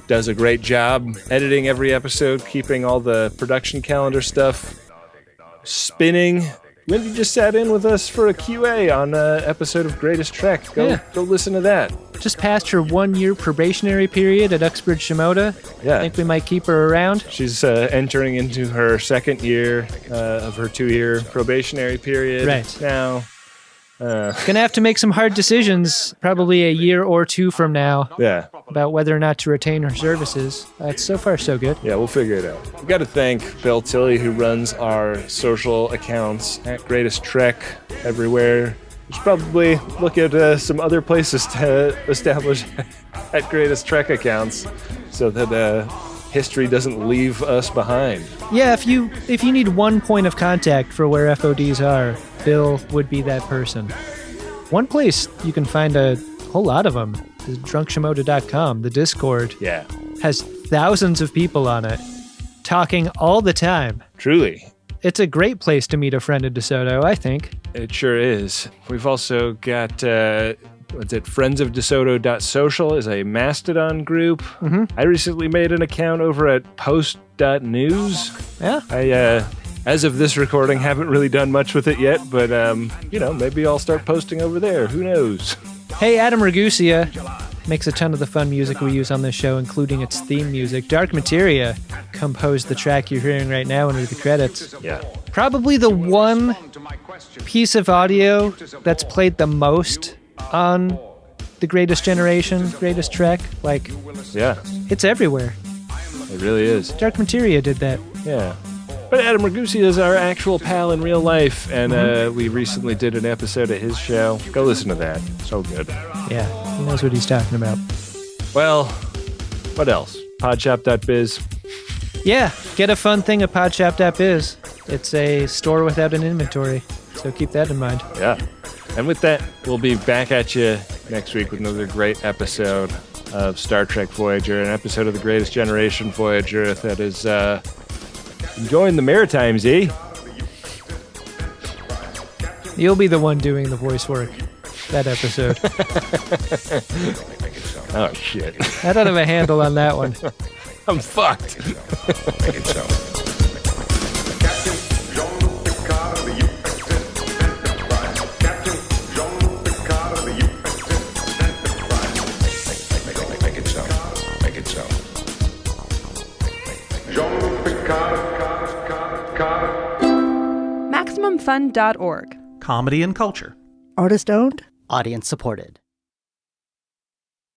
does a great job editing every episode, keeping all the production calendar stuff spinning. Wendy just sat in with us for a QA on an episode of Greatest Trek. Go listen to that. Just passed her 1-year probationary period at Uxbridge Shimoda. Yeah. I think we might keep her around. She's entering into her second year of her 2-year probationary period. Right. Now. Gonna have to make some hard decisions probably a year or two from now. Yeah. About whether or not to retain her services. So far, so good. Yeah, we'll figure it out. We got to thank Bill Tilley, who runs our social accounts at Greatest Trek everywhere. We should probably look at some other places to establish at Greatest Trek accounts so that history doesn't leave us behind. Yeah, if you need one point of contact for where FODs are, Bill would be that person. One place you can find a whole lot of them is drunkshimoda.com. The Discord has thousands of people on it talking all the time. Truly. It's a great place to meet a friend of DeSoto, I think. It sure is. We've also got, friendsofdesoto.social is a Mastodon group. Mm-hmm. I recently made an account over at post.news. Yeah. I, as of this recording, haven't really done much with it yet, but, maybe I'll start posting over there. Who knows? Hey, Adam Ragusia makes a ton of the fun music we use on this show, including its theme music. Dark Materia composed the track you're hearing right now under the credits. Yeah. Probably the one piece of audio that's played the most on The Greatest Generation, Greatest Trek. Yeah. It's everywhere. It really is. Dark Materia did that. Yeah. But Adam Ragusia is our actual pal in real life, and we recently did an episode of his show. Go listen to that. So good. Yeah, he knows what he's talking about. Well, what else? Podshop.biz. Yeah, get a fun thing at podshop.biz. It's a store without an inventory, so keep that in mind. Yeah. And with that, we'll be back at you next week with another great episode of Star Trek Voyager, an episode of The Greatest Generation Voyager that is enjoying the Maritimes, eh? You'll be the one doing the voice work that episode. Oh, shit. I don't have a handle on that one. I'm fucked. Make it so. MaximumFun.org. Comedy and culture. Artist owned. Audience supported.